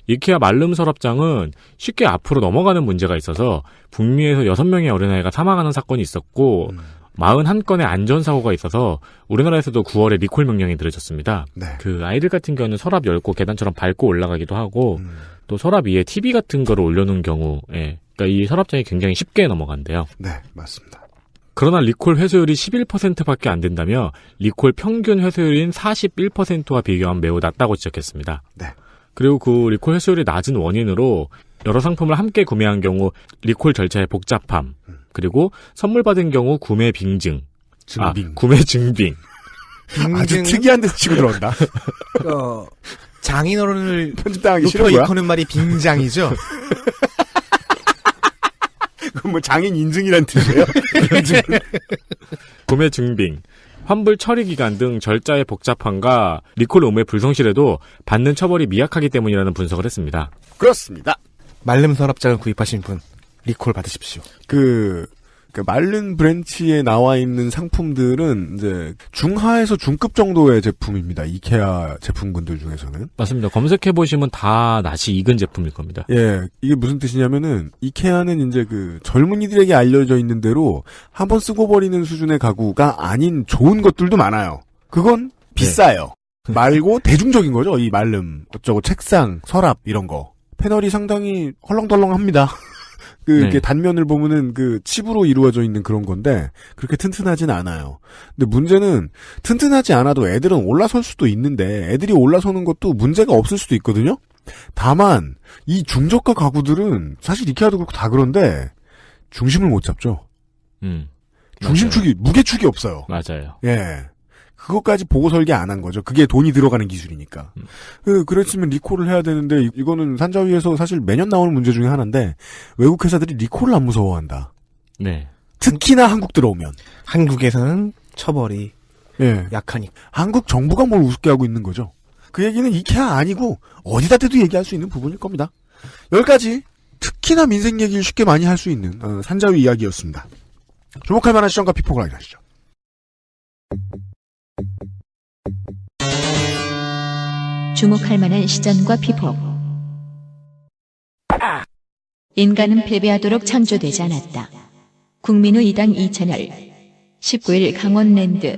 이케아 말름 서랍장은 쉽게 앞으로 넘어가는 문제가 있어서 북미에서 6명의 어린아이가 사망하는 사건이 있었고 41건의 안전사고가 있어서 우리나라에서도 9월에 리콜 명령이 내려졌습니다. 네. 그 아이들 같은 경우는 서랍 열고 계단처럼 밟고 올라가기도 하고 또 서랍 위에 TV 같은 거를 올려놓은 경우에 그러니까 이 서랍장이 굉장히 쉽게 넘어간대요. 네, 맞습니다. 그러나 리콜 회수율이 11%밖에 안 된다며 리콜 평균 회수율인 41%와 비교하면 매우 낮다고 지적했습니다. 네. 그리고 그 리콜 회수율이 낮은 원인으로 여러 상품을 함께 구매한 경우 리콜 절차의 복잡함, 그리고 선물 받은 경우 구매 빙증, 증빙. 구매 증빙. 아주 특이한 데서 치고 들어온다. 장인어른을 편집당하기 높여 싫은 거야? 이끄는 말이 빙장이죠. 그건 뭐 장인 인증이란 뜻이에요? 구매 증빙, 환불 처리 기간 등 절차의 복잡함과 리콜 의무의 불성실에도 받는 처벌이 미약하기 때문이라는 분석을 했습니다. 그렇습니다. 말름 서랍장을 구입하신 분 리콜 받으십시오. 그 말른 브랜치에 나와 있는 상품들은 이제 중하에서 중급 정도의 제품입니다. 이케아 제품군들 중에서는. 맞습니다. 검색해보시면 다 낯이 익은 제품일 겁니다. 예, 이게 무슨 뜻이냐면은 이케아는 이제 그 젊은이들에게 알려져 있는 대로 한번 쓰고 버리는 수준의 가구가 아닌 좋은 것들도 많아요. 그건 비싸요. 말고 대중적인 거죠. 이 말름 어쩌고 책상, 서랍 이런 거. 패널이 상당히 헐렁덜렁합니다. 이렇게 단면을 보면은 칩으로 이루어져 있는 그런 건데, 그렇게 튼튼하진 않아요. 근데 문제는, 튼튼하지 않아도 애들은 올라설 수도 있는데, 애들이 올라서는 것도 문제가 없을 수도 있거든요? 다만, 이 중저가 가구들은, 사실 이케아도 그렇고 다 그런데, 중심을 못 잡죠. 중심축이, 무게축이 없어요. 맞아요. 예. 그것까지 보고 설계 안 한 거죠. 그게 돈이 들어가는 기술이니까. 그랬으면 리콜을 해야 되는데 이거는 산자위에서 사실 매년 나오는 문제 중에 하나인데 외국 회사들이 리콜을 안 무서워한다. 네. 특히나 한국 들어오면. 한국에서는 처벌이 약하니까. 한국 정부가 뭘 우습게 하고 있는 거죠. 그 얘기는 이케아 아니고 어디다 대도 얘기할 수 있는 부분일 겁니다. 여기까지 특히나 민생 얘기를 쉽게 많이 할 수 있는 산자위 이야기였습니다. 주목할 만한 시점과 피폭을 알려주시죠. 주목할 만한 시전과 피폭. 인간은 패배하도록 창조되지 않았다. 국민우 2당 이찬열 19일 강원랜드.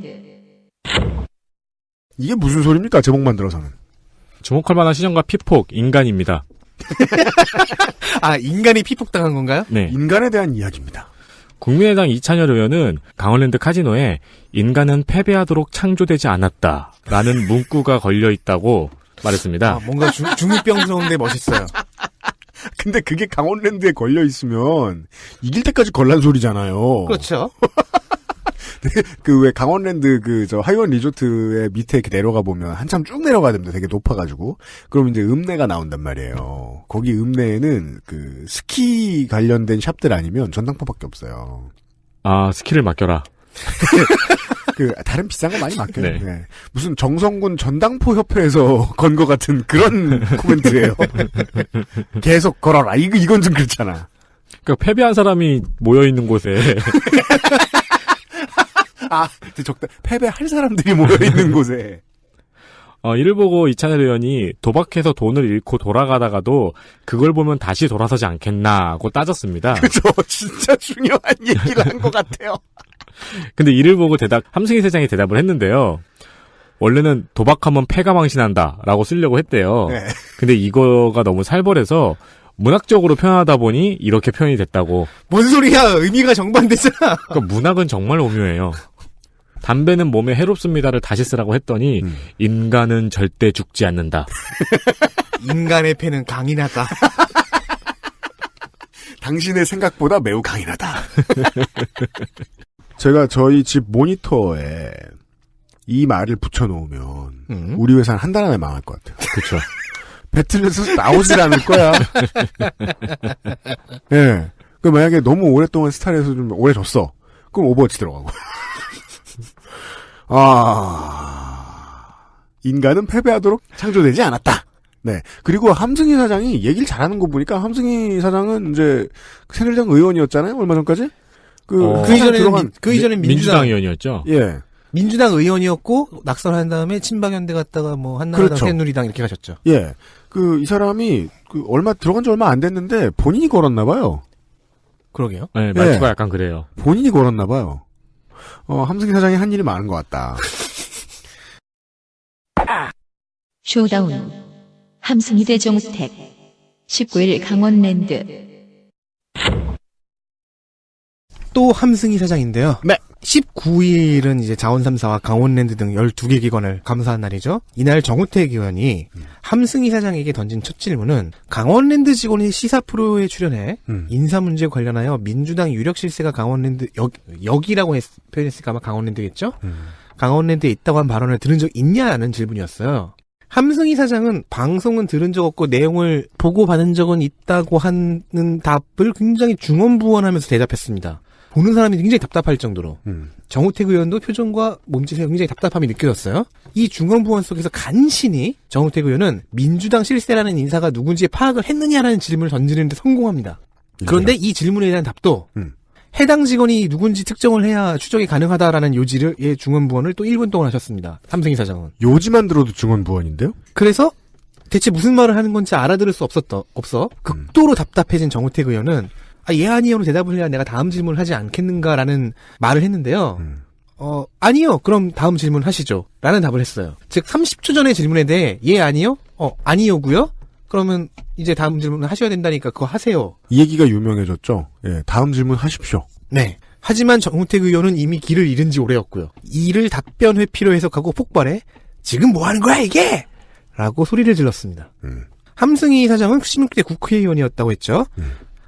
이게 무슨 소리입니까? 제목만 들어서는. 주목할 만한 시정과 피폭, 인간입니다. 아, 인간이 피폭당한 건가요? 네. 인간에 대한 이야기입니다. 국민의당 이찬열 의원은 강원랜드 카지노에 인간은 패배하도록 창조되지 않았다라는 문구가 걸려있다고 말했습니다. 아, 뭔가 중이병스러운데 멋있어요. 근데 그게 강원랜드에 걸려있으면 이길 때까지 걸란 소리잖아요. 그렇죠. 왜 강원랜드 하이원 리조트의 밑에 이렇게 내려가 보면 한참 쭉 내려가야 됩니다. 되게 높아가지고. 그럼 이제 읍내가 나온단 말이에요. 거기 읍내에는 스키 관련된 샵들 아니면 전당포밖에 없어요. 아, 스키를 맡겨라. 다른 비싼 거 많이 맡겨요. 네. 네. 무슨 정성군 전당포 협회에서 건 거 같은 그런 코멘트예요. 계속 걸어라. 이건 좀 그렇잖아. 그러니까 패배한 사람이 모여있는 곳에. 패배할 사람들이 모여있는 곳에. 이를 보고 이찬열 의원이 도박해서 돈을 잃고 돌아가다가도 그걸 보면 다시 돌아서지 않겠나고 따졌습니다. 그죠. 진짜 중요한 얘기를 한 것 같아요. 근데 이를 보고 함승희 세장이 대답을 했는데요. 원래는 도박하면 패가 망신한다라고 쓰려고 했대요. 네. 근데 이거가 너무 살벌해서 문학적으로 표현하다 보니 이렇게 표현이 됐다고. 뭔 소리야? 의미가 정반대잖아. 그러니까 문학은 정말 오묘해요. 담배는 몸에 해롭습니다를 다시 쓰라고 했더니 인간은 절대 죽지 않는다. 인간의 패는 강인하다. 당신의 생각보다 매우 강인하다. 제가 저희 집 모니터에 이 말을 붙여놓으면 우리 회사는 한 달 안에 망할 것 같아요. 그렇죠. 배틀에서 나오질 않을 거야. 예. 그 만약에 너무 오랫동안 스타일에서 좀 오래 졌어. 그럼 오버워치 들어가고. 인간은 패배하도록 창조되지 않았다. 네. 그리고 함승희 사장이 얘기를 잘하는 거 보니까 함승희 사장은 이제 새누리당 의원이었잖아요. 얼마 전까지. 그 이전엔 민주당 의원이었죠. 예. 민주당 의원이었고 낙선한 다음에 친박연대 갔다가 한나라당 그렇죠. 새누리당 이렇게 가셨죠. 예. 이 사람이 들어간 지 얼마 안 됐는데 본인이 걸었나 봐요. 그러게요. 네, 말투가 약간 그래요. 본인이 걸었나 봐요. 함승희 사장이 한 일이 많은 것 같다. 쇼다운 함승희 대 정우택 19일 강원랜드. 또 함승희 사장인데요. 네. 19일은 이제 자원 3사와 강원랜드 등 12개 기관을 감사한 날이죠. 이날 정우택 의원이 함승희 사장에게 던진 첫 질문은 강원랜드 직원이 시사 프로에 출연해 인사 문제 관련하여 민주당 유력 실세가 강원랜드 여기라고 표현했으니까 아마 강원랜드겠죠? 강원랜드에 있다고 한 발언을 들은 적 있냐는 질문이었어요. 함승희 사장은 방송은 들은 적 없고 내용을 보고 받은 적은 있다고 하는 답을 굉장히 중언부언하면서 대답했습니다. 보는 사람이 굉장히 답답할 정도로 정우택 의원도 표정과 몸짓에 굉장히 답답함이 느껴졌어요. 이 중언부언 속에서 간신히 정우택 의원은 민주당 실세라는 인사가 누군지 파악을 했느냐라는 질문을 던지는 데 성공합니다. 그런데 이 질문에 대한 답도 해당 직원이 누군지 특정을 해야 추적이 가능하다라는 요지를 중언부언을 또 1분 동안 하셨습니다. 함승희 사장은. 요지만 들어도 중언부언인데요? 그래서 대체 무슨 말을 하는 건지 알아들을 수 없어 극도로 답답해진 정우택 의원은 예 아니요로 대답을 해야 내가 다음 질문을 하지 않겠는가라는 말을 했는데요. 아니요. 그럼 다음 질문 하시죠. 라는 답을 했어요. 즉 30초 전의 질문에 대해 예 아니요? 아니요고요. 그러면 이제 다음 질문을 하셔야 된다니까 그거 하세요. 이 얘기가 유명해졌죠. 예, 다음 질문 하십시오. 네. 하지만 정우택 의원은 이미 길을 잃은 지 오래였고요. 이를 답변 회피로 해석하고 폭발해 지금 뭐 하는 거야 이게? 라고 소리를 질렀습니다. 함승희 사장은 16대 국회의원이었다고 했죠.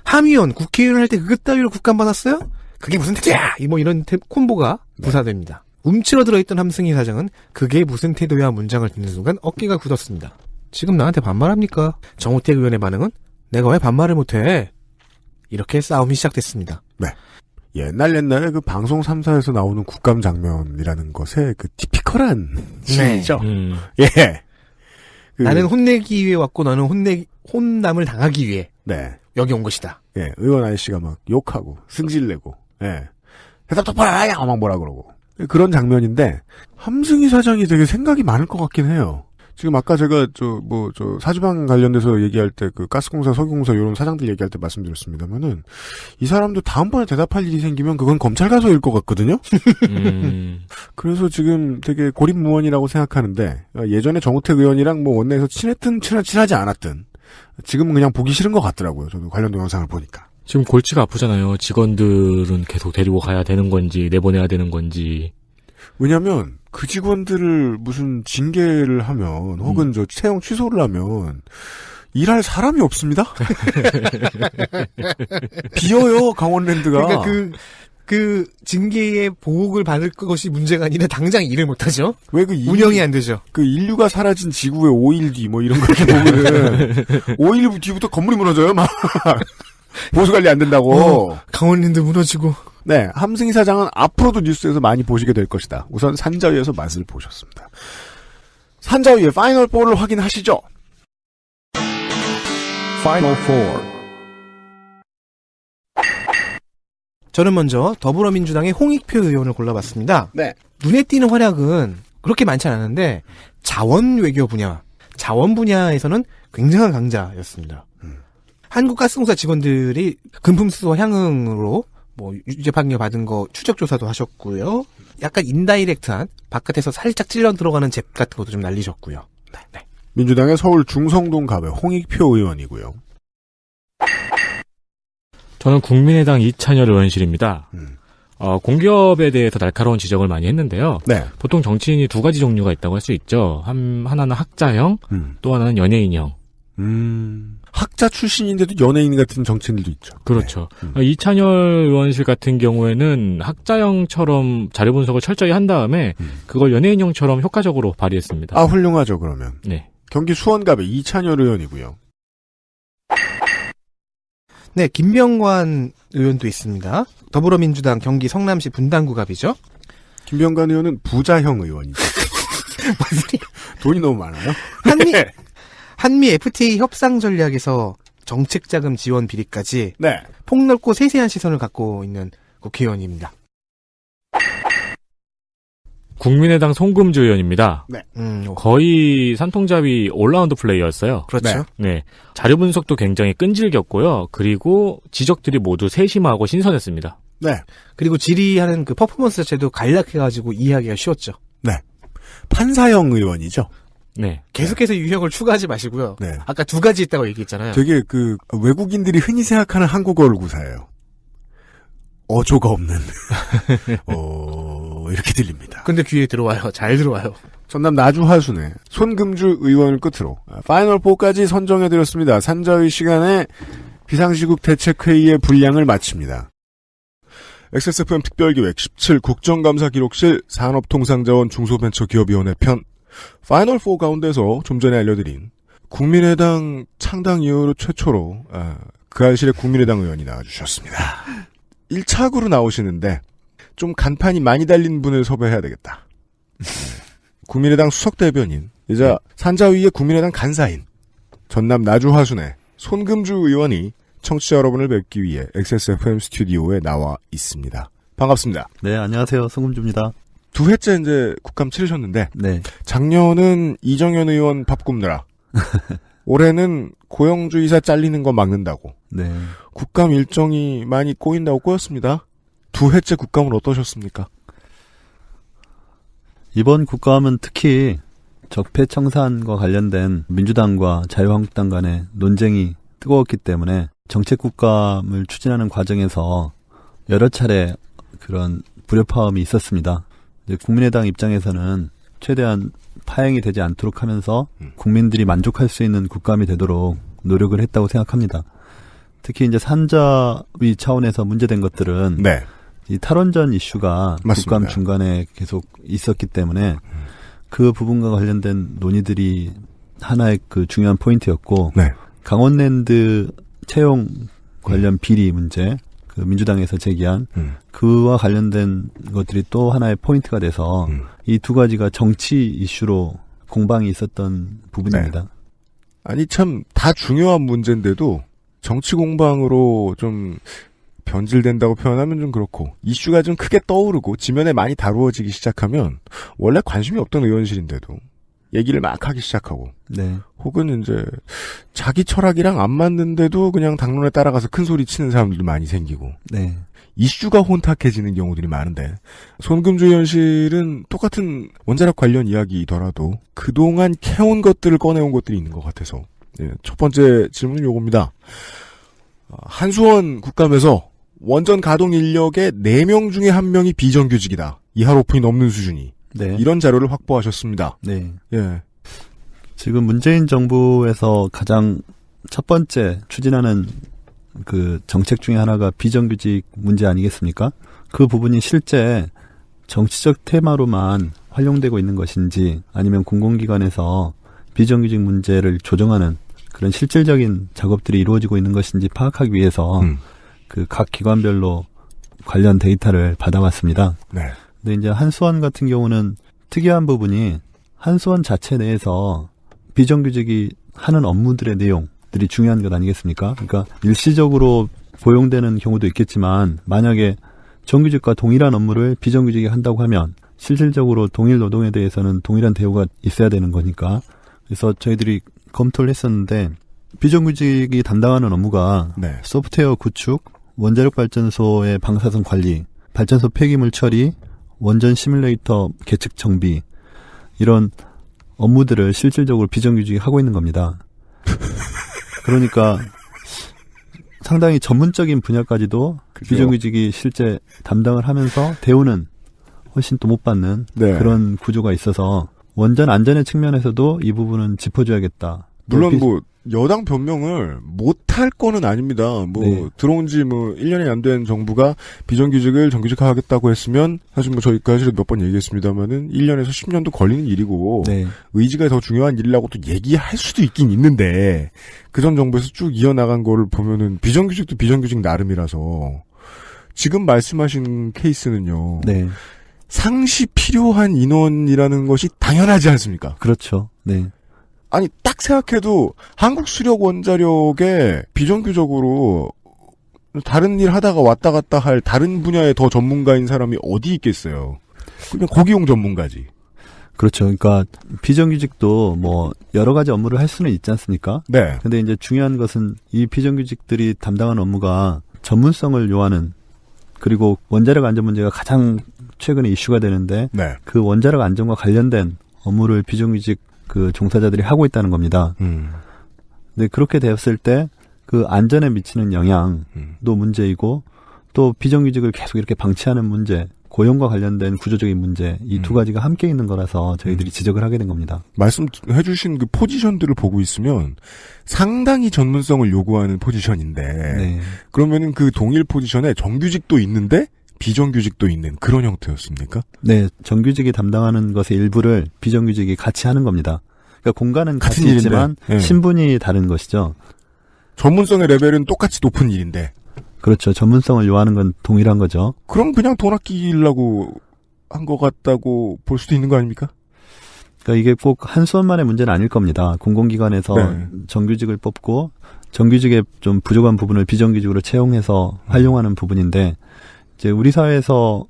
함의원, 국회의원 할 때 그것 따위로 국감 받았어요? 그게 무슨 태도야! 이런 콤보가 부사됩니다. 움츠러 들어있던 함승희 사장은 그게 무슨 태도야 문장을 듣는 순간 어깨가 굳었습니다. 지금 나한테 반말합니까? 정우택 의원의 반응은 내가 왜 반말을 못해? 이렇게 싸움이 시작됐습니다. 네. 옛날에 그 방송 3사에서 나오는 국감 장면이라는 것의 그 티피컬한 시이죠. 예. 나는 혼내기 위해 왔고 너는 혼남을 당하기 위해. 네. 여기 온 것이다. 예, 의원 아저씨가 막 욕하고 승질내고, 예, 대답 똑바로 하야 막 뭐라 그러고 그런 장면인데 함승희 사장이 되게 생각이 많을 것 같긴 해요. 지금 아까 제가 사주방 관련돼서 얘기할 때 그 가스공사, 석유공사 이런 사장들 얘기할 때 말씀드렸습니다만은 이 사람도 다음번에 대답할 일이 생기면 그건 검찰 가서일 것 같거든요. 그래서 지금 되게 고립무원이라고 생각하는데 예전에 정우택 의원이랑 원내에서 친했든 친하지 않았든. 지금은 그냥 보기 싫은 것 같더라고요. 저도 관련 동영상을 보니까. 지금 골치가 아프잖아요. 직원들은 계속 데리고 가야 되는 건지 내보내야 되는 건지. 왜냐하면 그 직원들을 무슨 징계를 하면 혹은 채용 취소를 하면 일할 사람이 없습니다. 비어요 강원랜드가. 그러니까 그 징계의 보복을 받을 것이 문제가 아니라 당장 일을 못하죠. 왜 운영이 안 되죠. 그 인류가 사라진 지구의 5일 뒤 이런 거 이렇게 보면은 5일 뒤부터 건물이 무너져요 막 보수 관리 안 된다고. 강원랜드 무너지고. 네, 함승희 사장은 앞으로도 뉴스에서 많이 보시게 될 것이다. 우선 산자위에서 맛을 보셨습니다. 산자위의 파이널 4를 확인하시죠. 파이널 4. 저는 먼저 더불어민주당의 홍익표 의원을 골라봤습니다. 네. 눈에 띄는 활약은 그렇게 많지 않았는데 자원 외교 분야, 자원 분야에서는 굉장한 강자였습니다. 한국가스공사 직원들이 금품수소 향응으로 유죄 판결 받은 거 추적 조사도 하셨고요. 약간 인다이렉트한 바깥에서 살짝 찔러 들어가는 잽 같은 것도 좀 날리셨고요. 네. 민주당의 서울 중성동 갑의 홍익표 의원이고요. 저는 국민의당 이찬열 의원실입니다. 공기업에 대해서 날카로운 지적을 많이 했는데요. 네. 보통 정치인이 두 가지 종류가 있다고 할 수 있죠. 하나는 학자형, 또 하나는 연예인형. 학자 출신인데도 연예인 같은 정치인들도 있죠. 그렇죠. 네. 이찬열 의원실 같은 경우에는 학자형처럼 자료 분석을 철저히 한 다음에 그걸 연예인형처럼 효과적으로 발휘했습니다. 아, 훌륭하죠, 그러면. 네. 경기 수원갑의 이찬열 의원이고요. 네, 김병관 의원도 있습니다. 더불어민주당 경기 성남시 분당구갑이죠. 김병관 의원은 부자형 의원이죠. 돈이 너무 많아요. 한미 FTA 협상 전략에서 정책자금 지원 비리까지 네. 폭넓고 세세한 시선을 갖고 있는 국회의원입니다. 국민의당 송금주 의원입니다. 네. 거의 산통잡이 올라운드 플레이였어요. 그렇죠. 네. 자료 분석도 굉장히 끈질겼고요. 그리고 지적들이 모두 세심하고 신선했습니다. 네. 그리고 질의하는 그 퍼포먼스 자체도 간략해가지고 이해하기가 쉬웠죠. 네. 판사형 의원이죠. 네. 계속해서 유형을 추가하지 마시고요. 네. 아까 2가지 있다고 얘기했잖아요. 되게 그 외국인들이 흔히 생각하는 한국어를 구사해요. 어조가 없는. 이렇게 들립니다. 근데 귀에 들어와요. 잘 들어와요. 전남 나주 하순에 손금주 의원을 끝으로 파이널 4까지 선정해드렸습니다. 산자의 시간에 비상시국 대책회의의 분량을 마칩니다. XSFM 특별기획 17 국정감사기록실 산업통상자원 중소벤처기업위원회 편 파이널 4 가운데서 좀 전에 알려드린 국민의당 창당 이후로 최초로 그 알실의 국민의당 의원이 나와주셨습니다. 1차구로 나오시는데 좀 간판이 많이 달린 분을 섭외해야 되겠다. 국민의당 수석대변인 이자 산자위의 국민의당 간사인 전남 나주 화순의 손금주 의원이 청취자 여러분을 뵙기 위해 XSFM 스튜디오에 나와 있습니다. 반갑습니다. 네, 안녕하세요. 손금주입니다. 2회째 이제 국감 치르셨는데 네. 작년은 이정현 의원 밥 굽느라 올해는 고영주이사 잘리는 거 막는다고 네. 국감 일정이 많이 꼬인다고 꼬였습니다. 2회째 국감은 어떠셨습니까? 이번 국감은 특히 적폐청산과 관련된 민주당과 자유한국당 간의 논쟁이 뜨거웠기 때문에 정책 국감을 추진하는 과정에서 여러 차례 그런 불협화음이 있었습니다. 국민의당 입장에서는 최대한 파행이 되지 않도록 하면서 국민들이 만족할 수 있는 국감이 되도록 노력을 했다고 생각합니다. 특히 이제 산자위 차원에서 문제된 것들은 네. 이 탈원전 이슈가 맞습니다. 국감 중간에 계속 있었기 때문에 그 부분과 관련된 논의들이 하나의 그 중요한 포인트였고 네. 강원랜드 채용 관련 비리 문제 그 민주당에서 제기한 그와 관련된 것들이 또 하나의 포인트가 돼서 이 2가지가 정치 이슈로 공방이 있었던 부분입니다. 네. 아니 참 다 중요한 문제인데도 정치 공방으로 좀 변질된다고 표현하면 좀 그렇고 이슈가 좀 크게 떠오르고 지면에 많이 다루어지기 시작하면 원래 관심이 없던 의원실인데도 얘기를 막 하기 시작하고 네. 혹은 이제 자기 철학이랑 안 맞는데도 그냥 당론에 따라가서 큰 소리 치는 사람들도 많이 생기고 네. 이슈가 혼탁해지는 경우들이 많은데 손금주 의원실은 똑같은 원자력 관련 이야기이더라도 그동안 캐온 것들을 꺼내온 것들이 있는 것 같아서 첫 번째 질문은 요겁니다. 한수원 국감에서 원전 가동 인력의 4명 중에 1명이 비정규직이다. 이하 오픈이 넘는 수준이. 네. 이런 자료를 확보하셨습니다. 네. 예. 지금 문재인 정부에서 가장 첫 번째 추진하는 그 정책 중에 하나가 비정규직 문제 아니겠습니까? 그 부분이 실제 정치적 테마로만 활용되고 있는 것인지 아니면 공공기관에서 비정규직 문제를 조정하는 그런 실질적인 작업들이 이루어지고 있는 것인지 파악하기 위해서 그 각 기관별로 관련 데이터를 받아왔습니다. 네. 근데 이제 한수원 같은 경우는 특이한 부분이 한수원 자체 내에서 비정규직이 하는 업무들의 내용들이 중요한 것 아니겠습니까? 그러니까 일시적으로 고용되는 경우도 있겠지만 만약에 정규직과 동일한 업무를 비정규직이 한다고 하면 실질적으로 동일 노동에 대해서는 동일한 대우가 있어야 되는 거니까. 그래서 저희들이 검토를 했었는데 비정규직이 담당하는 업무가 네. 소프트웨어 구축, 원자력 발전소의 방사선 관리, 발전소 폐기물 처리, 원전 시뮬레이터 계측 정비 이런 업무들을 실질적으로 비정규직이 하고 있는 겁니다. 그러니까 상당히 전문적인 분야까지도 그죠. 비정규직이 실제 담당을 하면서 대우는 훨씬 또 못 받는 네. 그런 구조가 있어서 원전 안전의 측면에서도 이 부분은 짚어줘야겠다. 물론 뭐 여당 변명을 못할 거는 아닙니다. 뭐 네. 들어온 지 뭐 1년이 안 된 정부가 비정규직을 정규직화하겠다고 했으면 사실 뭐 저희 사실은 몇 번 얘기했습니다만은 1년에서 10년도 걸리는 일이고 네. 의지가 더 중요한 일이라고 또 얘기할 수도 있긴 있는데 그전 정부에서 쭉 이어나간 거를 보면은 비정규직도 비정규직 나름이라서 지금 말씀하신 케이스는요. 네. 상시 필요한 인원이라는 것이 당연하지 않습니까? 그렇죠. 네. 아니 딱 생각해도 한국 수력 원자력에 비정규적으로 다른 일 하다가 왔다 갔다 할 다른 분야의 더 전문가인 사람이 어디 있겠어요. 그냥 고기용 전문가지. 그렇죠. 그러니까 비정규직도 뭐 여러 가지 업무를 할 수는 있지 않습니까? 네. 근데 이제 중요한 것은 이 비정규직들이 담당하는 업무가 전문성을 요하는 그리고 원자력 안전 문제가 가장 최근에 이슈가 되는데 네. 그 원자력 안전과 관련된 업무를 비정규직 그 종사자들이 하고 있다는 겁니다. 근데 그렇게 되었을 때 그 안전에 미치는 영향도 문제이고 또 비정규직을 계속 이렇게 방치하는 문제, 고용과 관련된 구조적인 문제 이 두 가지가 함께 있는 거라서 저희들이 지적을 하게 된 겁니다. 말씀해 주신 그 포지션들을 보고 있으면 상당히 전문성을 요구하는 포지션인데 네. 그러면은 그 동일 포지션에 정규직도 있는데 비정규직도 있는 그런 형태였습니까? 네, 정규직이 담당하는 것의 일부를 비정규직이 같이 하는 겁니다. 그러니까 공간은 같이 같은 있지만 일인데. 신분이 다른 것이죠. 전문성의 레벨은 똑같이 높은 일인데 그렇죠. 전문성을 요하는 건 동일한 거죠. 그럼 그냥 돈 아끼려고 한 것 같다고 볼 수도 있는 거 아닙니까? 그러니까 이게 꼭 한수원만의 문제는 아닐 겁니다. 공공기관에서 네. 정규직을 뽑고 정규직의 좀 부족한 부분을 비정규직으로 채용해서 활용하는 부분인데 이제 우리 사회에서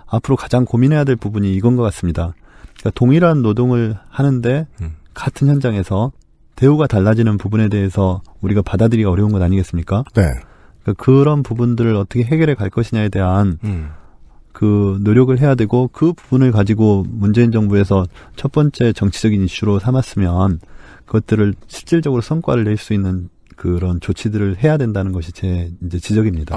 앞으로 가장 고민해야 될 부분이 이건 것 같습니다. 그러니까 동일한 노동을 하는데 같은 현장에서 대우가 달라지는 부분에 대해서 우리가 받아들이기 어려운 것 아니겠습니까? 네. 그러니까 그런 부분들을 어떻게 해결해 갈 것이냐에 대한 그 노력을 해야 되고 그 부분을 가지고 문재인 정부에서 첫 번째 정치적인 이슈로 삼았으면 그것들을 실질적으로 성과를 낼 수 있는 그런 조치들을 해야 된다는 것이 제 이제 지적입니다.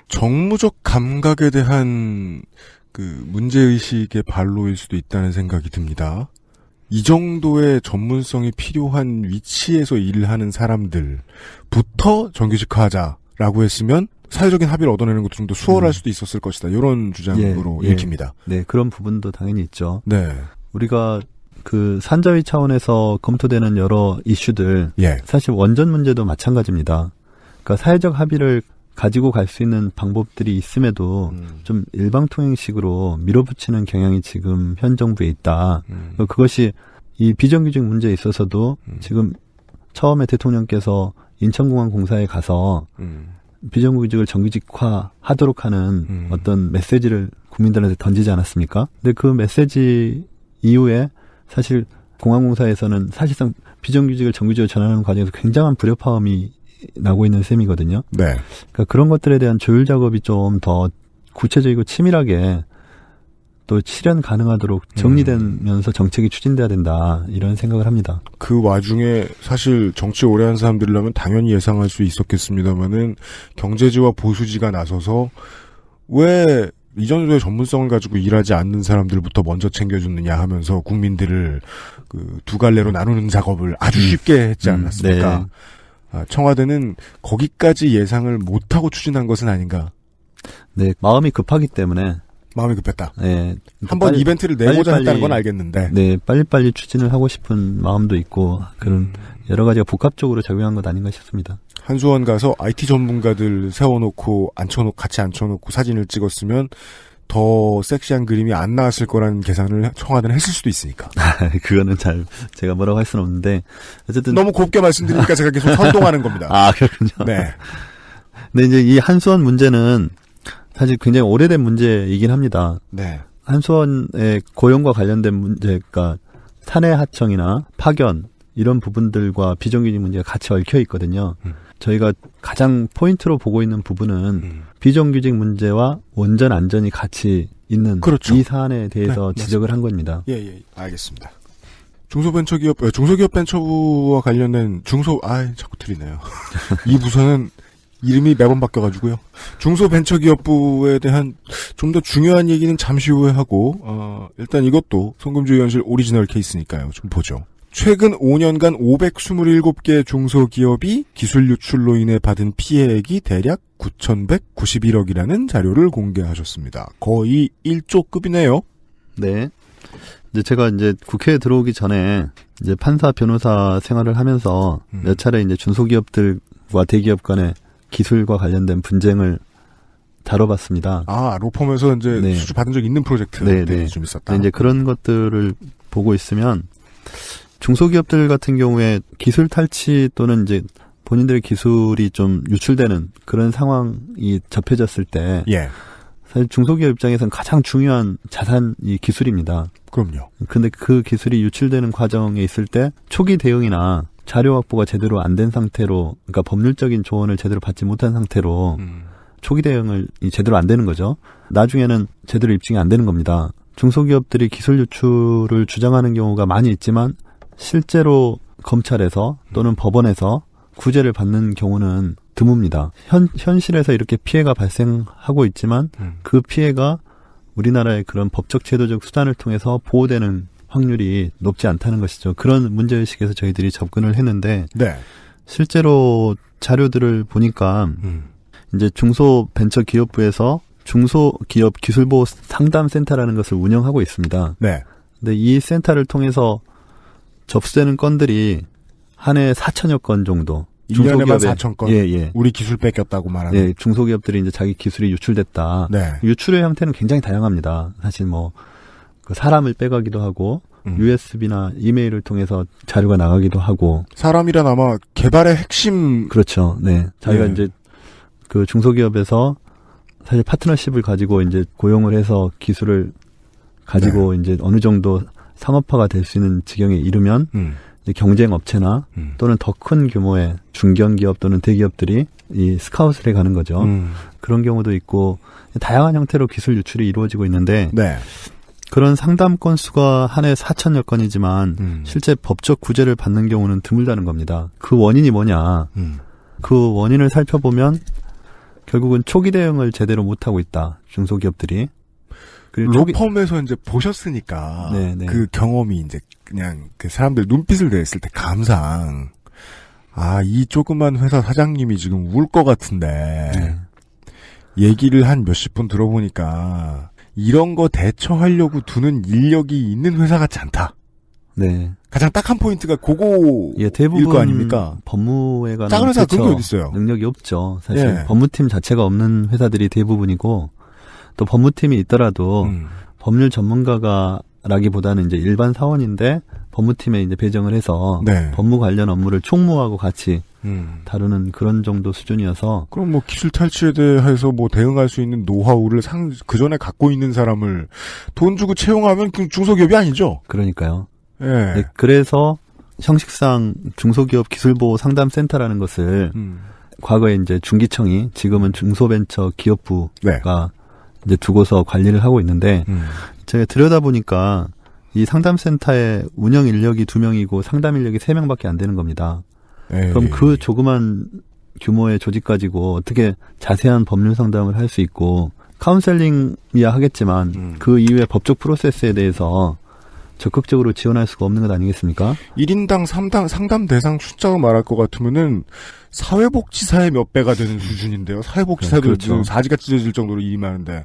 정무적 감각에 대한 그 문제의식의 발로일 수도 있다는 생각이 듭니다. 이 정도의 전문성이 필요한 위치에서 일을 하는 사람들부터 정규직화하자라고 했으면 사회적인 합의를 얻어내는 것도 좀 더 수월할 수도 있었을 것이다. 이런 주장으로 읽힙니다. 네, 그런 부분도 당연히 있죠. 네. 우리가 그 산자위 차원에서 검토되는 여러 이슈들, 사실 원전 문제도 마찬가지입니다. 그러니까 사회적 합의를 가지고 갈 수 있는 방법들이 있음에도 좀 일방통행식으로 밀어붙이는 경향이 지금 현 정부에 있다. 그것이 이 비정규직 문제에 있어서도 지금 처음에 대통령께서 인천공항 공사에 가서 비정규직을 정규직화하도록 하는 어떤 메시지를 국민들한테 던지지 않았습니까? 근데 그 메시지 이후에 사실 공항공사에서는 사실상 비정규직을 정규직으로 전환하는 과정에서 굉장한 불협화음이 나고 있는 셈이거든요. 네. 그러니까 그런 것들에 대한 조율 작업이 좀 더 구체적이고 치밀하게 또 실현 가능하도록 정리되면서 정책이 추진돼야 된다. 이런 생각을 합니다. 그 와중에 사실 정치 오래 한 사람들이라면 당연히 예상할 수 있었겠습니다만은 경제지와 보수지가 나서서 왜 이전도의 전문성을 가지고 일하지 않는 사람들부터 먼저 챙겨주느냐 하면서 국민들을 그 두 갈래로 나누는 작업을 아주 쉽게 했지 않았습니까? 네. 청와대는 거기까지 예상을 못하고 추진한 것은 아닌가? 네, 마음이 급하기 때문에. 마음이 급했다. 네. 한번 이벤트를 내고자 했다는 건 알겠는데. 네, 빨리빨리 추진을 하고 싶은 마음도 있고, 그런 여러 가지가 복합적으로 작용한 것 아닌가 싶습니다. 한수원 가서 IT 전문가들 세워놓고, 같이 앉혀놓고 사진을 찍었으면 더 섹시한 그림이 안 나왔을 거라는 계산을 청와대는 했을 수도 있으니까. 그거는 제가 뭐라고 할 수는 없는데, 어쨌든. 너무 곱게 말씀드리니까 제가 계속 선동하는 겁니다. 아, 그렇군요. 네. 근데 이제 이 한수원 문제는 사실 굉장히 오래된 문제이긴 합니다. 네. 한수원의 고용과 관련된 문제가 사내 하청이나 파견, 이런 부분들과 비정규직 문제가 같이 얽혀 있거든요. 저희가 가장 포인트로 보고 있는 부분은 비정규직 문제와 원전 안전이 같이 있는 그렇죠. 이 사안에 대해서 네, 지적을 한 겁니다. 예, 알겠습니다. 중소기업 벤처부와 관련된 자꾸 틀리네요. 이 부서는 이름이 매번 바뀌어가지고요. 중소벤처기업부에 대한 좀 더 중요한 얘기는 잠시 후에 하고, 일단 이것도 송금주 의원실 오리지널 케이스니까요. 좀 보죠. 최근 5년간 527개 중소기업이 기술 유출로 인해 받은 피해액이 대략 9,191억이라는 자료를 공개하셨습니다. 거의 1조급이네요. 네. 이제 제가 이제 국회에 들어오기 전에 이제 판사, 변호사 생활을 하면서 몇 차례 이제 중소기업들과 대기업 간의 기술과 관련된 분쟁을 다뤄봤습니다. 로펌에서 이제 네. 수주 받은 적 있는 프로젝트들이 좀 있었다. 이제 그런 것들을 보고 있으면 중소기업들 같은 경우에 기술 탈취 또는 이제 본인들의 기술이 좀 유출되는 그런 상황이 접해졌을 때 사실 중소기업 입장에서는 가장 중요한 자산이 기술입니다. 그럼요. 근데 그 기술이 유출되는 과정에 있을 때 초기 대응이나 자료 확보가 제대로 안 된 상태로, 그러니까 법률적인 조언을 제대로 받지 못한 상태로 초기 대응을 제대로 안 되는 거죠. 나중에는 제대로 입증이 안 되는 겁니다. 중소기업들이 기술 유출을 주장하는 경우가 많이 있지만 실제로 검찰에서 또는 법원에서 구제를 받는 경우는 드뭅니다. 현실에서 이렇게 피해가 발생하고 있지만 그 피해가 우리나라의 그런 법적 제도적 수단을 통해서 보호되는 확률이 높지 않다는 것이죠. 그런 문제의식에서 저희들이 접근을 했는데 네. 실제로 자료들을 보니까 이제 중소벤처기업부에서 중소기업 기술보호 상담센터라는 것을 운영하고 있습니다. 네. 근데 이 센터를 통해서 접수되는 건들이 한 해에 4천여 건 정도. 1년에만 4천 건. 예. 우리 기술 뺏겼다고 말하는. 예, 중소기업들이 이제 자기 기술이 유출됐다. 네. 유출의 형태는 굉장히 다양합니다. 사실 그 사람을 빼가기도 하고, USB나 이메일을 통해서 자료가 나가기도 하고. 사람이란 아마 개발의 핵심. 그렇죠. 네. 자기가 이제 그 중소기업에서 사실 파트너십을 가지고 이제 고용을 해서 기술을 가지고 이제 어느 정도 상업화가 될 수 있는 지경에 이르면 이제 경쟁 업체나 또는 더 큰 규모의 중견기업 또는 대기업들이 이 스카웃을 해 가는 거죠. 그런 경우도 있고 다양한 형태로 기술 유출이 이루어지고 있는데 네. 그런 상담 건수가 한 해 4천여 건이지만 실제 법적 구제를 받는 경우는 드물다는 겁니다. 그 원인이 뭐냐? 그 원인을 살펴보면 결국은 초기 대응을 제대로 못하고 있다. 중소기업들이. 그리고 로펌에서 이제 보셨으니까 네네. 그 경험이 이제 그냥 그 사람들 눈빛을 냈을 때 감상 이 조그만 회사 사장님이 지금 울 것 같은데 얘기를 한 몇십 분 들어보니까 이런 거 대처하려고 두는 인력이 있는 회사 같지 않다. 네. 가장 딱 한 포인트가 그거일 대부분 거 아닙니까? 법무에 관한 작은 회사 그런 게 대처 어딨어요? 능력이 없죠. 사실 법무팀 자체가 없는 회사들이 대부분이고 또 법무팀이 있더라도 법률 전문가라기보다는 이제 일반 사원인데 법무팀에 이제 배정을 해서 법무 관련 업무를 총무하고 같이 다루는 그런 정도 수준이어서 그럼 기술 탈취에 대해서 대응할 수 있는 노하우를 그 전에 갖고 있는 사람을 돈 주고 채용하면 그 중소기업이 아니죠. 그러니까요. 예. 네, 그래서 형식상 중소기업 기술보호 상담센터라는 것을 과거에 이제 중기청이 지금은 중소벤처기업부가 이제 두고서 관리를 하고 있는데 제가 들여다보니까 이 상담센터의 운영 인력이 2명이고 상담 인력이 3명밖에 안 되는 겁니다. 그럼 그 조그만 규모의 조직 가지고 어떻게 자세한 법률 상담을 할 수 있고 카운셀링이야 하겠지만 그 이후의 법적 프로세스에 대해서 적극적으로 지원할 수가 없는 것 아니겠습니까? 1인당 상담 대상 숫자로 말할 것 같으면은 사회복지사의 몇 배가 되는 수준인데요. 사회복지사도 그렇죠. 사지가 찢어질 정도로 일이 많은데.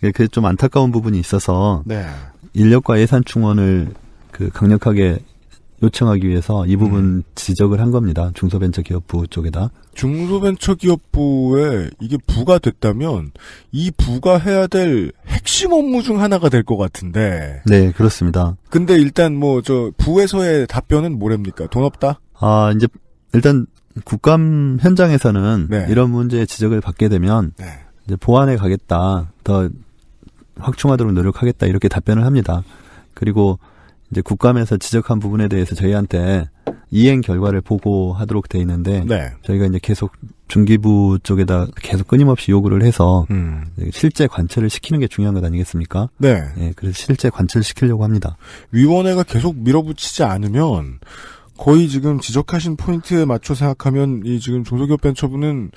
그게 좀 안타까운 부분이 있어서 네. 인력과 예산 충원을 강력하게 요청하기 위해서 이 부분 지적을 한 겁니다. 중소벤처기업부 쪽에다. 중소벤처기업부에 이게 부가 됐다면 이 부가 해야 될 핵심 업무 중 하나가 될 것 같은데. 네, 그렇습니다. 근데 일단 부에서의 답변은 뭐랍니까? 돈 없다? 이제 일단 국감 현장에서는 이런 문제의 지적을 받게 되면 이제 보완해 가겠다. 더 확충하도록 노력하겠다. 이렇게 답변을 합니다. 그리고 이제 국감에서 지적한 부분에 대해서 저희한테 이행 결과를 보고하도록 돼 있는데 저희가 이제 계속 중기부 쪽에다 계속 끊임없이 요구를 해서 실제 관철을 시키는 게 중요한 것 아니겠습니까? 네. 그래서 실제 관철을 시키려고 합니다. 위원회가 계속 밀어붙이지 않으면 거의 지금 지적하신 포인트에 맞춰 생각하면 이 지금 중소기업 벤처부는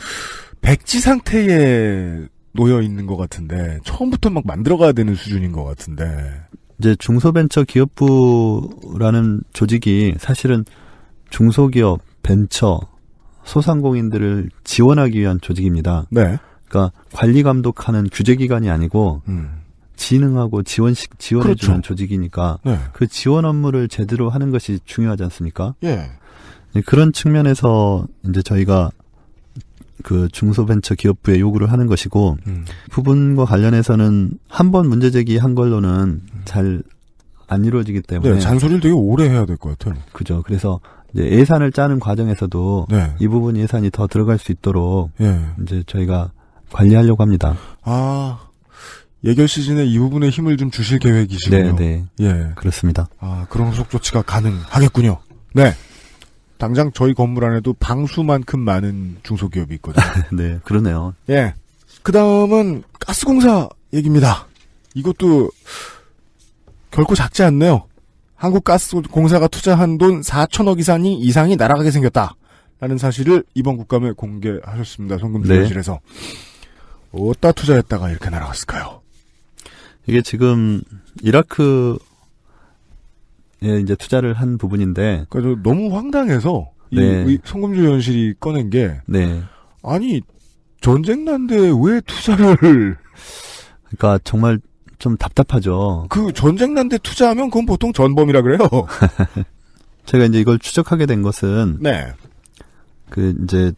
백지 상태에 놓여 있는 것 같은데 처음부터 막 만들어가야 되는 수준인 것 같은데. 이제 중소벤처기업부라는 조직이 사실은 중소기업, 벤처, 소상공인들을 지원하기 위한 조직입니다. 네. 그러니까 관리 감독하는 규제기관이 아니고 진흥하고 지원해주는 조직이니까 그 지원 업무를 제대로 하는 것이 중요하지 않습니까? 예. 그런 측면에서 이제 저희가 그 중소벤처기업부에 요구를 하는 것이고 부분과 관련해서는 한 번 문제 제기한 걸로는 잘 안 이루어지기 때문에 잔소리를 되게 오래 해야 될 것 같아요. 그죠. 그래서 이제 예산을 짜는 과정에서도 이 부분 예산이 더 들어갈 수 있도록 이제 저희가 관리하려고 합니다. 예결 시즌에 이 부분에 힘을 좀 주실 계획이시군요. 네. 예, 그렇습니다. 그런 후속 조치가 가능하겠군요. 네. 당장 저희 건물 안에도 방수만큼 많은 중소기업이 있거든요. 네, 그러네요. 예. 그 다음은 가스공사 얘기입니다. 이것도 결코 작지 않네요. 한국가스공사가 투자한 돈 4천억 이상이 날아가게 생겼다. 라는 사실을 이번 국감에 공개하셨습니다. 송금주연실에서. 네. 어디다 투자했다가 이렇게 날아갔을까요? 이게 지금 이라크에 이제 투자를 한 부분인데. 그러니까 너무 황당해서 네. 이 송금주연실이 꺼낸 게 네. 아니 전쟁 난데 왜 투자를 그러니까 정말 좀 답답하죠. 그 전쟁 난데 투자하면 그건 보통 전범이라 그래요. 제가 이제 이걸 추적하게 된 것은 네. 그 이제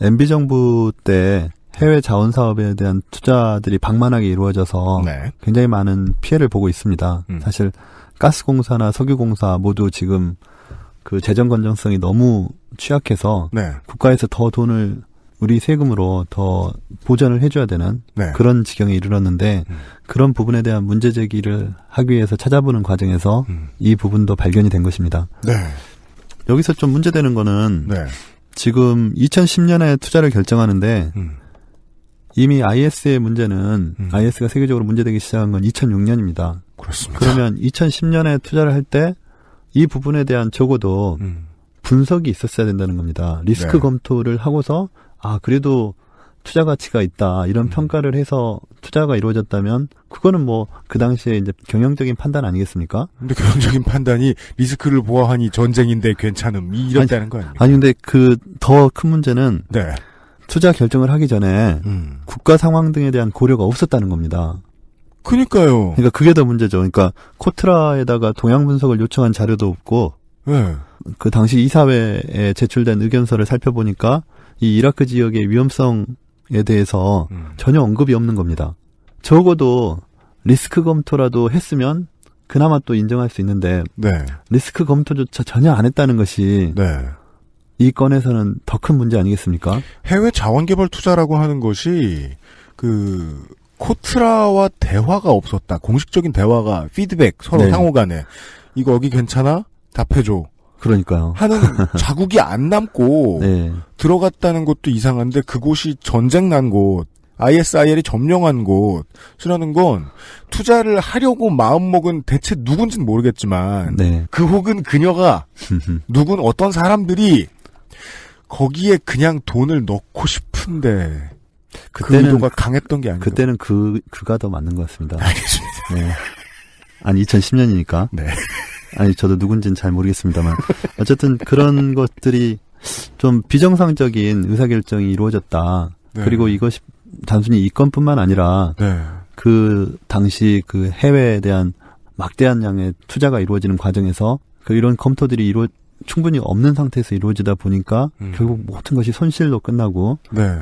MB 정부 때 해외 자원 사업에 대한 투자들이 방만하게 이루어져서 네. 굉장히 많은 피해를 보고 있습니다. 사실 가스공사나 석유공사 모두 지금 그 재정 건전성이 너무 취약해서 네. 국가에서 더 돈을 우리 세금으로 더 보전을 해줘야 되는 네. 그런 지경에 이르렀는데 그런 부분에 대한 문제 제기를 하기 위해서 찾아보는 과정에서 이 부분도 발견이 된 것입니다. 네. 여기서 좀 문제되는 거는 네. 지금 2010년에 투자를 결정하는데 이미 IS의 문제는 IS가 세계적으로 문제되기 시작한 건 2006년입니다. 그렇습니다. 그러면 2010년에 투자를 할 때 이 부분에 대한 적어도 분석이 있었어야 된다는 겁니다. 리스크 네. 검토를 하고서 그래도 투자 가치가 있다 이런 평가를 해서 투자가 이루어졌다면 그거는 뭐 그 당시에 이제 경영적인 판단 아니겠습니까? 근데 경영적인 판단이 리스크를 보아하니 전쟁인데 괜찮음 이랬다는 거 아닙니까? 아니 근데 그 더 큰 문제는 네. 투자 결정을 하기 전에 국가 상황 등에 대한 고려가 없었다는 겁니다. 그러니까요. 그러니까 그게 더 문제죠. 그러니까 코트라에다가 동향 분석을 요청한 자료도 없고 네. 그 당시 이사회에 제출된 의견서를 살펴보니까 이 이라크 지역의 위험성에 대해서 전혀 언급이 없는 겁니다. 적어도 리스크 검토라도 했으면 그나마 또 인정할 수 있는데 네. 리스크 검토조차 전혀 안 했다는 것이 네. 이 건에서는 더 큰 문제 아니겠습니까? 해외 자원개발 투자라고 하는 것이 그 코트라와 대화가 없었다. 공식적인 대화가 피드백 서로 네. 상호간에 이거 여기 괜찮아? 답해줘. 그러니까요. 하는 자국이 안 남고 네. 들어갔다는 것도 이상한데 그곳이 전쟁 난 곳, ISIL이 점령한 곳이라는 건 투자를 하려고 마음먹은 대체 누군지는 모르겠지만 네. 그 혹은 그녀가 누군 어떤 사람들이 거기에 그냥 돈을 넣고 싶은데 그 의도가 강했던 게 아니고 그때는 그가 더 맞는 것 같습니다. 알겠습니다. 네. 아니 2010년이니까. 네. 아니 저도 누군지는 잘 모르겠습니다만 어쨌든 그런 것들이 좀 비정상적인 의사결정이 이루어졌다. 네. 그리고 이것이 단순히 이 건뿐만 아니라 네. 그 당시 그 해외에 대한 막대한 양의 투자가 이루어지는 과정에서 그 이런 검토들이 충분히 없는 상태에서 이루어지다 보니까 결국 모든 것이 손실로 끝나고 네.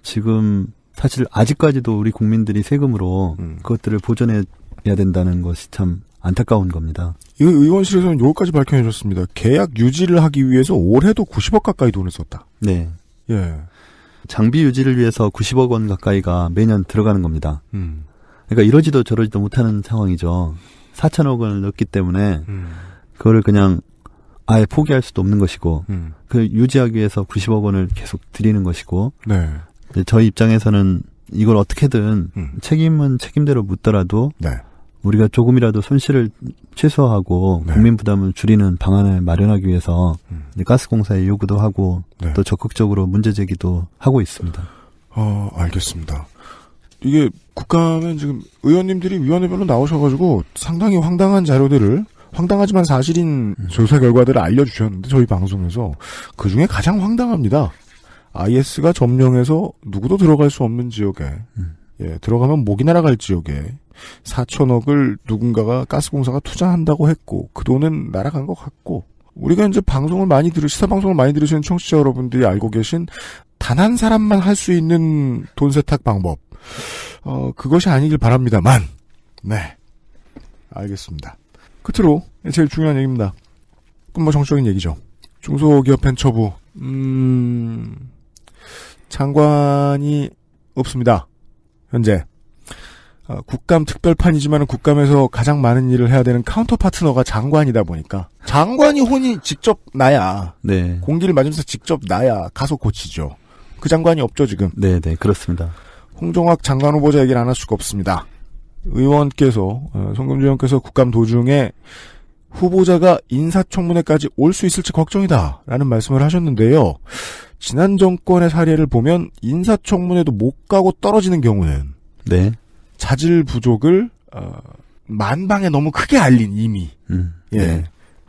지금 사실 아직까지도 우리 국민들이 세금으로 그것들을 보존해야 된다는 것이 참 안타까운 겁니다. 이 의원실에서는 요거까지 밝혀내 줬습니다. 계약 유지를 하기 위해서 올해도 90억 가까이 돈을 썼다. 네. 예. 장비 유지를 위해서 90억 원 가까이가 매년 들어가는 겁니다. 그러니까 이러지도 저러지도 못하는 상황이죠. 4천억 원을 넣었기 때문에 그거를 그냥 아예 포기할 수도 없는 것이고 그 유지하기 위해서 90억 원을 계속 드리는 것이고 네. 저희 입장에서는 이걸 어떻게든 책임은 책임대로 묻더라도 네. 우리가 조금이라도 손실을 최소화하고 네. 국민 부담을 줄이는 방안을 마련하기 위해서 가스공사에 요구도 하고 네. 또 적극적으로 문제 제기도 하고 있습니다. 알겠습니다. 이게 국감에 지금 의원님들이 위원회별로 나오셔가지고 상당히 황당한 자료들을 황당하지만 사실인 조사 결과들을 알려주셨는데 저희 방송에서 그중에 가장 황당합니다. IS가 점령해서 누구도 들어갈 수 없는 지역에 예, 들어가면 목이 날아갈 지역에 4천억을 누군가가 가스공사가 투자한다고 했고 그 돈은 날아간 것 같고 우리가 이제 시사 방송을 많이 들으시는 청취자 여러분들이 알고 계신 단 한 사람만 할 수 있는 돈 세탁 방법 그것이 아니길 바랍니다만 네 알겠습니다. 끝으로 제일 중요한 얘기입니다. 그건 뭐 정치적인 얘기죠. 중소기업 벤처부 장관이 없습니다. 현재 국감 특별판이지만 국감에서 가장 많은 일을 해야 되는 카운터 파트너가 장관이다 보니까 장관이 혼이 직접 나야 네. 공기를 맞으면서 직접 나야 가서 고치죠. 그 장관이 없죠 지금. 네, 그렇습니다. 홍종학 장관 후보자 얘기를 안 할 수가 없습니다. 의원께서 송금주 의원께서 국감 도중에 후보자가 인사청문회까지 올 수 있을지 걱정이다라는 말씀을 하셨는데요. 지난 정권의 사례를 보면 인사청문회도 못 가고 떨어지는 경우는 네. 자질 부족을 만방에 너무 크게 알린 이미 예 네.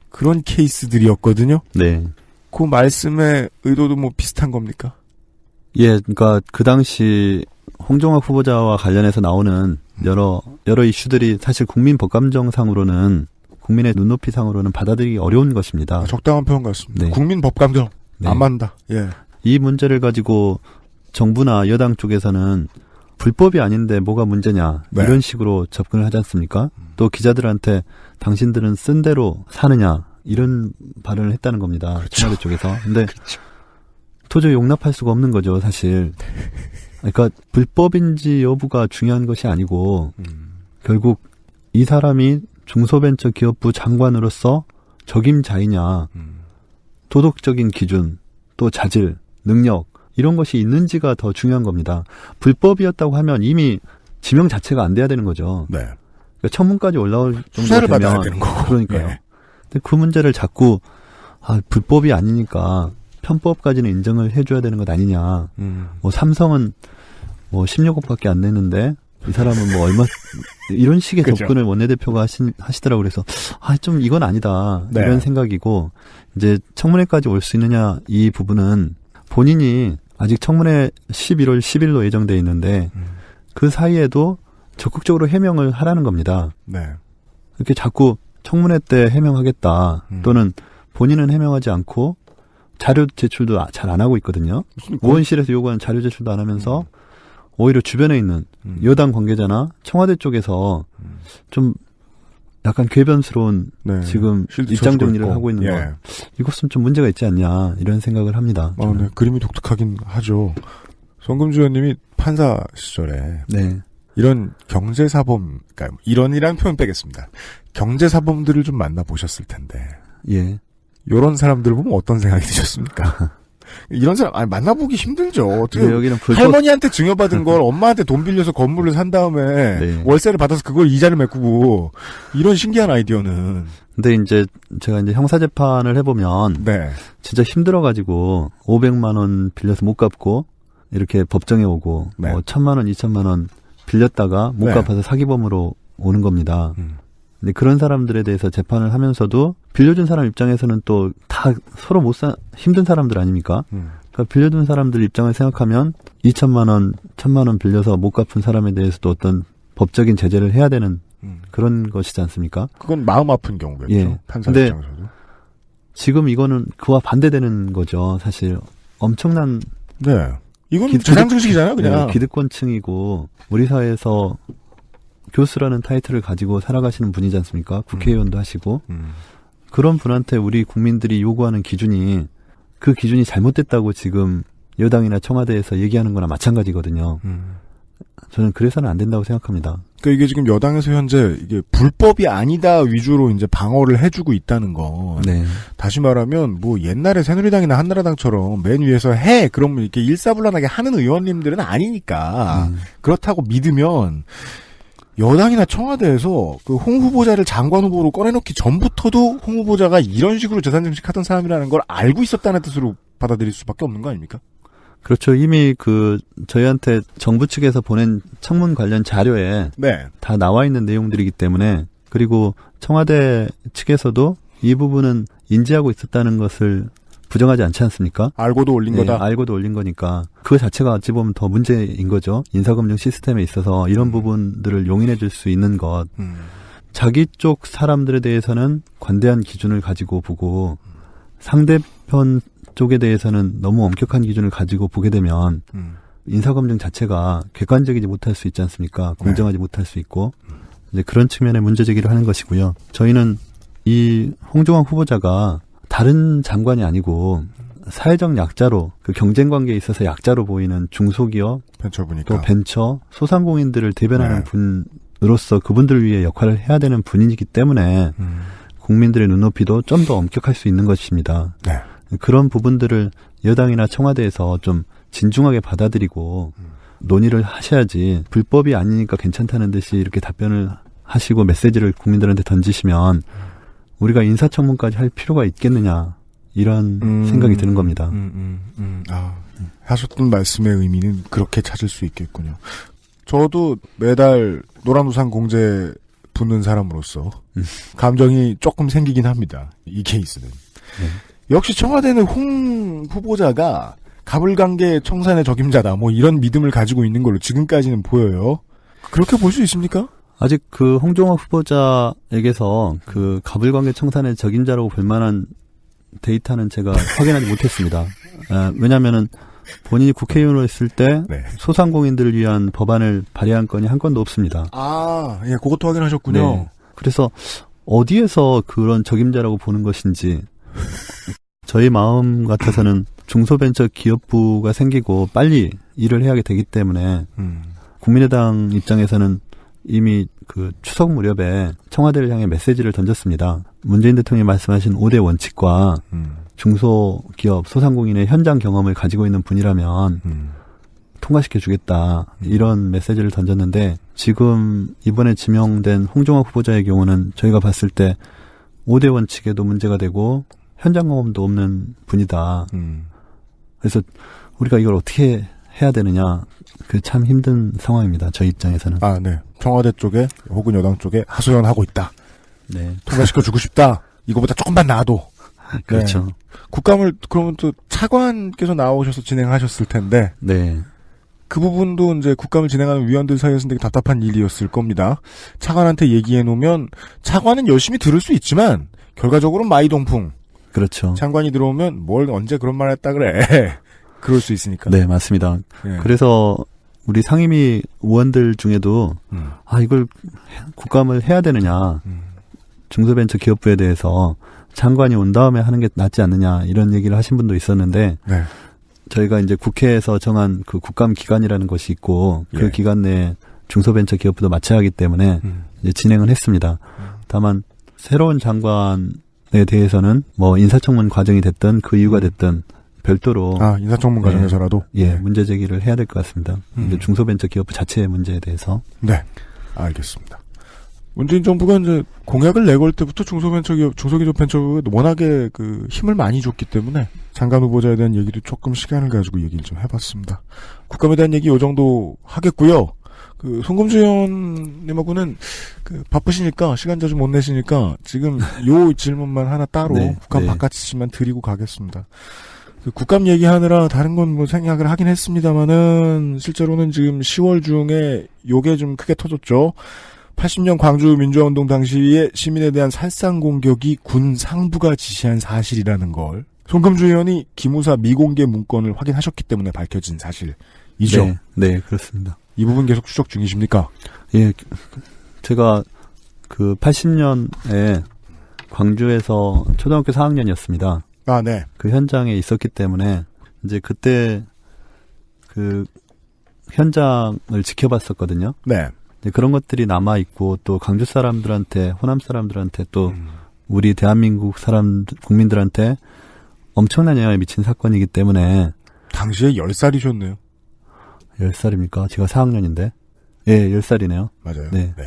그런 케이스들이었거든요. 네. 그 말씀의 의도도 뭐 비슷한 겁니까? 예, 그러니까 그 당시 홍종학 후보자와 관련해서 나오는 여러 이슈들이 사실 국민 법감정상으로는 국민의 눈높이상으로는 받아들이기 어려운 것입니다. 적당한 표현 같습니다. 네. 국민 법감정 네. 안 맞는다. 예. 이 문제를 가지고 정부나 여당 쪽에서는 불법이 아닌데 뭐가 문제냐 네. 이런 식으로 접근을 하지 않습니까? 또 기자들한테 당신들은 쓴 대로 사느냐 이런 발언을 했다는 겁니다. 그렇죠. 청와대 쪽에서. 근데 도저히 용납할 수가 없는 거죠, 사실. 그러니까 불법인지 여부가 중요한 것이 아니고 결국 이 사람이 중소벤처기업부 장관으로서 적임자이냐 도덕적인 기준 또 자질, 능력 이런 것이 있는지가 더 중요한 겁니다. 불법이었다고 하면 이미 지명 자체가 안 돼야 되는 거죠. 네. 그러니까 청문까지 올라올 수사를 정도가 받아야 되면 되는 거고. 그러니까요. 예. 근데 그 문제를 자꾸 불법이 아니니까 편법까지는 인정을 해줘야 되는 것 아니냐. 뭐 삼성은 뭐 16억밖에 안 냈는데 이 사람은 뭐 얼마 이런 식의 그죠. 접근을 원내대표가 하시더라고요. 그래서 좀 이건 아니다 네. 이런 생각이고 이제 청문회까지 올 수 있느냐 이 부분은 본인이 아직 청문회 11월 10일로 예정돼 있는데 그 사이에도 적극적으로 해명을 하라는 겁니다. 네. 이렇게 자꾸 청문회 때 해명하겠다 또는 본인은 해명하지 않고 자료 제출도 잘 안 하고 있거든요. 의원실에서 요구하는 자료 제출도 안 하면서 오히려 주변에 있는 여당 관계자나 청와대 쪽에서 좀 약간 궤변스러운 네. 지금 실드 입장 쳐주고 정리를 있고. 하고 있는 예. 것. 이것은 좀 문제가 있지 않냐 이런 생각을 합니다. 네. 그림이 독특하긴 하죠. 송금주 의원님이 판사 시절에 네. 이런 경제사범, 그러니까 이런이란 표현 빼겠습니다. 경제사범들을 좀 만나보셨을 텐데 예. 이런 사람들 보면 어떤 생각이 드셨습니까? 이런 사람 만나보기 힘들죠. 어떻게 여기는 할머니한테 증여받은 걸 엄마한테 돈 빌려서 건물을 산 다음에 네. 월세를 받아서 그걸 이자를 메꾸고 이런 신기한 아이디어는 근데 이제 제가 이제 형사 재판을 해보면 네. 진짜 힘들어가지고 500만 원 빌려서 못 갚고 이렇게 법정에 오고 네. 뭐 1,000만 원, 2,000만 원 빌렸다가 못 네. 갚아서 사기범으로 오는 겁니다. 근데 그런 사람들에 대해서 재판을 하면서도 빌려준 사람 입장에서는 또 다 서로 힘든 사람들 아닙니까? 그러니까 빌려준 사람들 입장을 생각하면 2,000만 원, 1,000만 원 빌려서 못 갚은 사람에 대해서도 어떤 법적인 제재를 해야 되는 그런 것이지 않습니까? 그건 마음 아픈 경우겠죠. 예. 판사 근데 입장에서도. 지금 이거는 그와 반대되는 거죠. 사실 엄청난 네. 이건 재산 증식이잖아요, 그냥. 기득권층이고 우리 사회에서 교수라는 타이틀을 가지고 살아가시는 분이지 않습니까? 국회의원도 하시고 그런 분한테 우리 국민들이 요구하는 기준이 그 기준이 잘못됐다고 지금 여당이나 청와대에서 얘기하는 거나 마찬가지거든요. 저는 그래서는 안 된다고 생각합니다. 그러니까 이게 지금 여당에서 현재 이게 불법이 아니다 위주로 이제 방어를 해주고 있다는 건 네. 다시 말하면 뭐 옛날에 새누리당이나 한나라당처럼 맨 위에서 해 그러면 이렇게 일사불란하게 하는 의원님들은 아니니까 그렇다고 믿으면 여당이나 청와대에서 그 홍 후보자를 장관 후보로 꺼내놓기 전부터도 홍 후보자가 이런 식으로 재산 증식하던 사람이라는 걸 알고 있었다는 뜻으로 받아들일 수밖에 없는 거 아닙니까? 그렇죠. 이미 저희한테 정부 측에서 보낸 청문 관련 자료에 네. 다 나와 있는 내용들이기 때문에 그리고 청와대 측에서도 이 부분은 인지하고 있었다는 것을 부정하지 않지 않습니까? 알고도 올린 네, 거다. 알고도 올린 거니까 그 자체가 어찌 보면 더 문제인 거죠. 인사검증 시스템에 있어서 이런 부분들을 용인해 줄 수 있는 것. 자기 쪽 사람들에 대해서는 관대한 기준을 가지고 보고 상대편 쪽에 대해서는 너무 엄격한 기준을 가지고 보게 되면 인사검증 자체가 객관적이지 못할 수 있지 않습니까? 공정하지 못할 수 있고 이제 그런 측면의 문제 제기를 하는 것이고요. 저희는 이 홍종학 후보자가 다른 장관이 아니고 사회적 약자로 그 경쟁 관계에 있어서 약자로 보이는 중소기업, 벤처부니까. 또 벤처, 소상공인들을 대변하는 네. 분으로서 그분들을 위해 역할을 해야 되는 분이기 때문에 국민들의 눈높이도 좀 더 엄격할 수 있는 것입니다. 네. 그런 부분들을 여당이나 청와대에서 좀 진중하게 받아들이고 논의를 하셔야지 불법이 아니니까 괜찮다는 듯이 이렇게 답변을 하시고 메시지를 국민들한테 던지시면 우리가 인사청문까지 할 필요가 있겠느냐 이런 생각이 드는 겁니다. 하셨던 말씀의 의미는 그렇게 찾을 수 있겠군요. 저도 매달 노란우산 공제 붙는 사람으로서 감정이 조금 생기긴 합니다. 이 케이스는. 역시 청와대는 홍 후보자가 가불관계 청산의 적임자다. 뭐 이런 믿음을 가지고 있는 걸로 지금까지는 보여요. 그렇게 볼 수 있습니까? 아직 그 홍종학 후보자에게서 그 가불관계 청산의 적임자라고 볼 만한 데이터는 제가 확인하지 못했습니다. 왜냐면은 본인이 국회의원으로 있을 때 네. 소상공인들을 위한 법안을 발의한 건이 한 건도 없습니다. 아, 예, 그것도 확인하셨군요. 네. 그래서 어디에서 그런 적임자라고 보는 것인지 저희 마음 같아서는 중소벤처기업부가 생기고 빨리 일을 해야 되기 때문에 국민의당 입장에서는 이미 그 추석 무렵에 청와대를 향해 메시지를 던졌습니다. 문재인 대통령이 말씀하신 5대 원칙과 중소기업, 소상공인의 현장 경험을 가지고 있는 분이라면 통과시켜주겠다. 이런 메시지를 던졌는데 지금 이번에 지명된 홍종학 후보자의 경우는 저희가 봤을 때 5대 원칙에도 문제가 되고 현장 경험도 없는 분이다. 그래서 우리가 이걸 어떻게 해야 되느냐. 그 참 힘든 상황입니다. 저희 입장에서는. 아, 네. 청와대 쪽에 혹은 여당 쪽에 하소연하고 있다. 네. 통과시켜주고 싶다. 이거보다 조금만 나아도. 그렇죠. 네. 국감을 그러면 또 차관께서 나오셔서 진행하셨을 텐데. 네. 그 부분도 이제 국감을 진행하는 위원들 사이에서는 되게 답답한 일이었을 겁니다. 차관한테 얘기해 놓으면 차관은 열심히 들을 수 있지만 결과적으로는 마이동풍. 그렇죠. 장관이 들어오면 뭘 언제 그런 말 했다 그래. 그럴 수 있으니까. 네, 맞습니다. 네. 그래서 우리 상임위 의원들 중에도 이걸 국감을 해야 되느냐. 중소벤처기업부에 대해서 장관이 온 다음에 하는 게 낫지 않느냐 이런 얘기를 하신 분도 있었는데 네. 저희가 이제 국회에서 정한 그 국감 기간이라는 것이 있고 그 예. 기간 내에 중소벤처기업부도 마쳐야 하기 때문에 이제 진행을 했습니다. 다만 새로운 장관에 대해서는 뭐 인사청문 과정이 됐든 그 이유가 됐든 별도로 인사청문 과정에서라도 예, 문제 제기를 해야 될 것 같습니다. 이제 중소벤처기업부 자체의 문제에 대해서. 네, 알겠습니다. 문재인 정부가 이제 공약을 내걸 때부터 중소기업 벤처에 워낙에 그 힘을 많이 줬기 때문에 장관 후보자에 대한 얘기도 조금 시간을 가지고 얘기를 좀 해봤습니다. 국감에 대한 얘기 요 정도 하겠고요. 그 송금주 의원님하고는 그 바쁘시니까 시간 자주 못 내시니까 지금 요 질문만 하나 따로 네, 국감 네. 바깥이지만 드리고 가겠습니다. 그 국감 얘기하느라 다른 건 뭐 생각을 하긴 했습니다만은 실제로는 지금 10월 중에 요게 좀 크게 터졌죠. 80년 광주 민주화운동 당시에 시민에 대한 살상 공격이 군 상부가 지시한 사실이라는 걸 송금주 의원이 기무사 미공개 문건을 확인하셨기 때문에 밝혀진 사실이죠. 네, 네, 그렇습니다. 이 부분 계속 추적 중이십니까? 예, 제가 그 80년에 광주에서 초등학교 4학년이었습니다. 아, 네. 그 현장에 있었기 때문에 이제 그때 그 현장을 지켜봤었거든요. 네. 그런 것들이 남아 있고 또 광주 사람들한테 호남 사람들한테 또 우리 대한민국 국민들한테 엄청난 영향을 미친 사건이기 때문에 당시에 10살이셨네요. 10살입니까? 제가 4학년인데. 예, 10살이네요. 맞아요. 네. 네.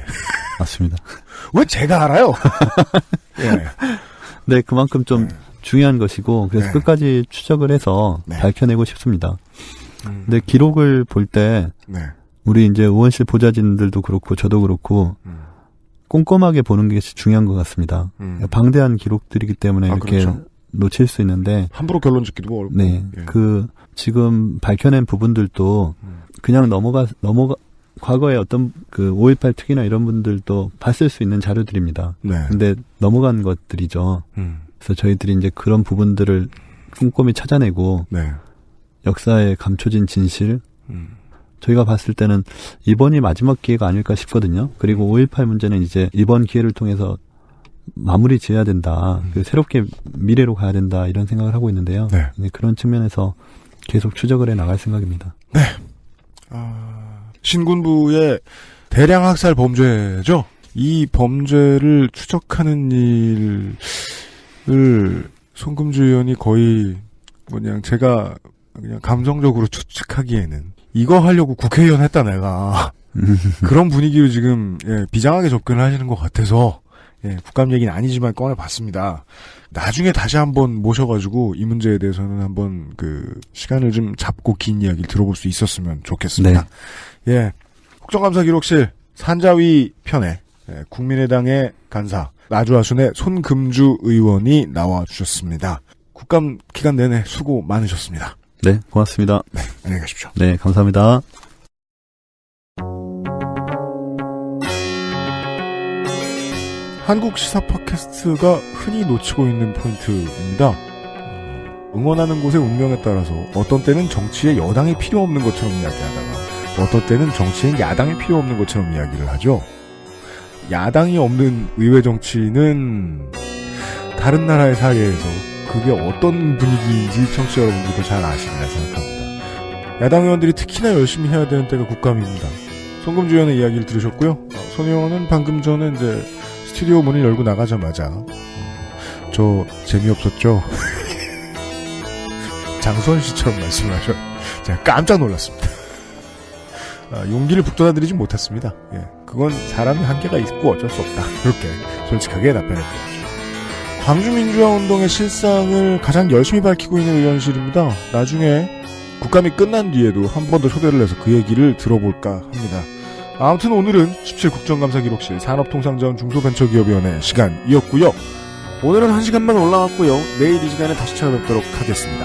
맞습니다. 왜 제가 알아요? 예. 네, 그만큼 좀 중요한 것이고 그래서 네. 끝까지 추적을 해서 네. 밝혀내고 싶습니다. 근데 기록을 볼 때 네. 우리 이제 의원실 보좌진들도 그렇고 저도 그렇고 꼼꼼하게 보는 게 중요한 것 같습니다. 방대한 기록들이기 때문에 이렇게 그렇죠. 놓칠 수 있는데 함부로 결론 짓기도 어렵고. 네, 예. 그 지금 밝혀낸 부분들도 그냥 과거에 어떤 그 5.18 특위나 이런 분들도 봤을 수 있는 자료들입니다. 네. 근데 넘어간 것들이죠. 그래서 저희들이 이제 그런 부분들을 꼼꼼히 찾아내고 네. 역사에 감춰진 진실 저희가 봤을 때는 이번이 마지막 기회가 아닐까 싶거든요. 그리고 5.18 문제는 이제 이번 기회를 통해서 마무리 지어야 된다. 새롭게 미래로 가야 된다. 이런 생각을 하고 있는데요. 네. 그런 측면에서 계속 추적을 해 나갈 생각입니다. 네. 신군부의 대량 학살 범죄죠. 이 범죄를 추적하는 일을 손금주 의원이 거의 그냥 제가 그냥 감정적으로 추측하기에는 이거 하려고 국회의원 했다 내가 그런 분위기로 지금 비장하게 접근을 하시는 것 같아서 국감 얘기는 아니지만 꺼내봤습니다. 나중에 다시 한번 모셔가지고 이 문제에 대해서는 한번 시간을 좀 잡고 긴 이야기를 들어볼 수 있었으면 좋겠습니다. 네. 예, 국정감사 기록실 산자위 편에 국민의당의 간사 나주하순의 손금주 의원이 나와주셨습니다. 국감 기간 내내 수고 많으셨습니다. 네, 고맙습니다. 네, 안녕히 가십시오. 네, 감사합니다. 한국 시사 팟캐스트가 흔히 놓치고 있는 포인트입니다. 응원하는 곳의 운명에 따라서 어떤 때는 정치에 여당이 필요 없는 것처럼 이야기하다가 어떤 때는 정치엔 야당이 필요 없는 것처럼 이야기를 하죠. 야당이 없는 의회 정치는 다른 나라의 사회에서 그게 어떤 분위기인지 청취자 여러분들도 잘 아시리라 생각합니다. 야당 의원들이 특히나 열심히 해야 되는 때가 국감입니다. 손금주 의원의 이야기를 들으셨고요. 손 의원은 방금 전에 이제 스튜디오 문을 열고 나가자마자 저 재미없었죠? 장수원 씨처럼 말씀을 하셔요. 제가 깜짝 놀랐습니다. 용기를 북돋아드리지 못했습니다. 예, 그건 사람이 한계가 있고 어쩔 수 없다. 이렇게 솔직하게 답변했죠. 광주민주화운동의 실상을 가장 열심히 밝히고 있는 의원실입니다. 나중에 국감이 끝난 뒤에도 한 번 더 초대를 해서 그 얘기를 들어볼까 합니다. 아무튼 오늘은 17 국정감사 기록실 산업통상자원 중소벤처기업위원회 시간이었고요. 오늘은 1시간만 올라왔고요. 내일 이 시간에 다시 찾아뵙도록 하겠습니다.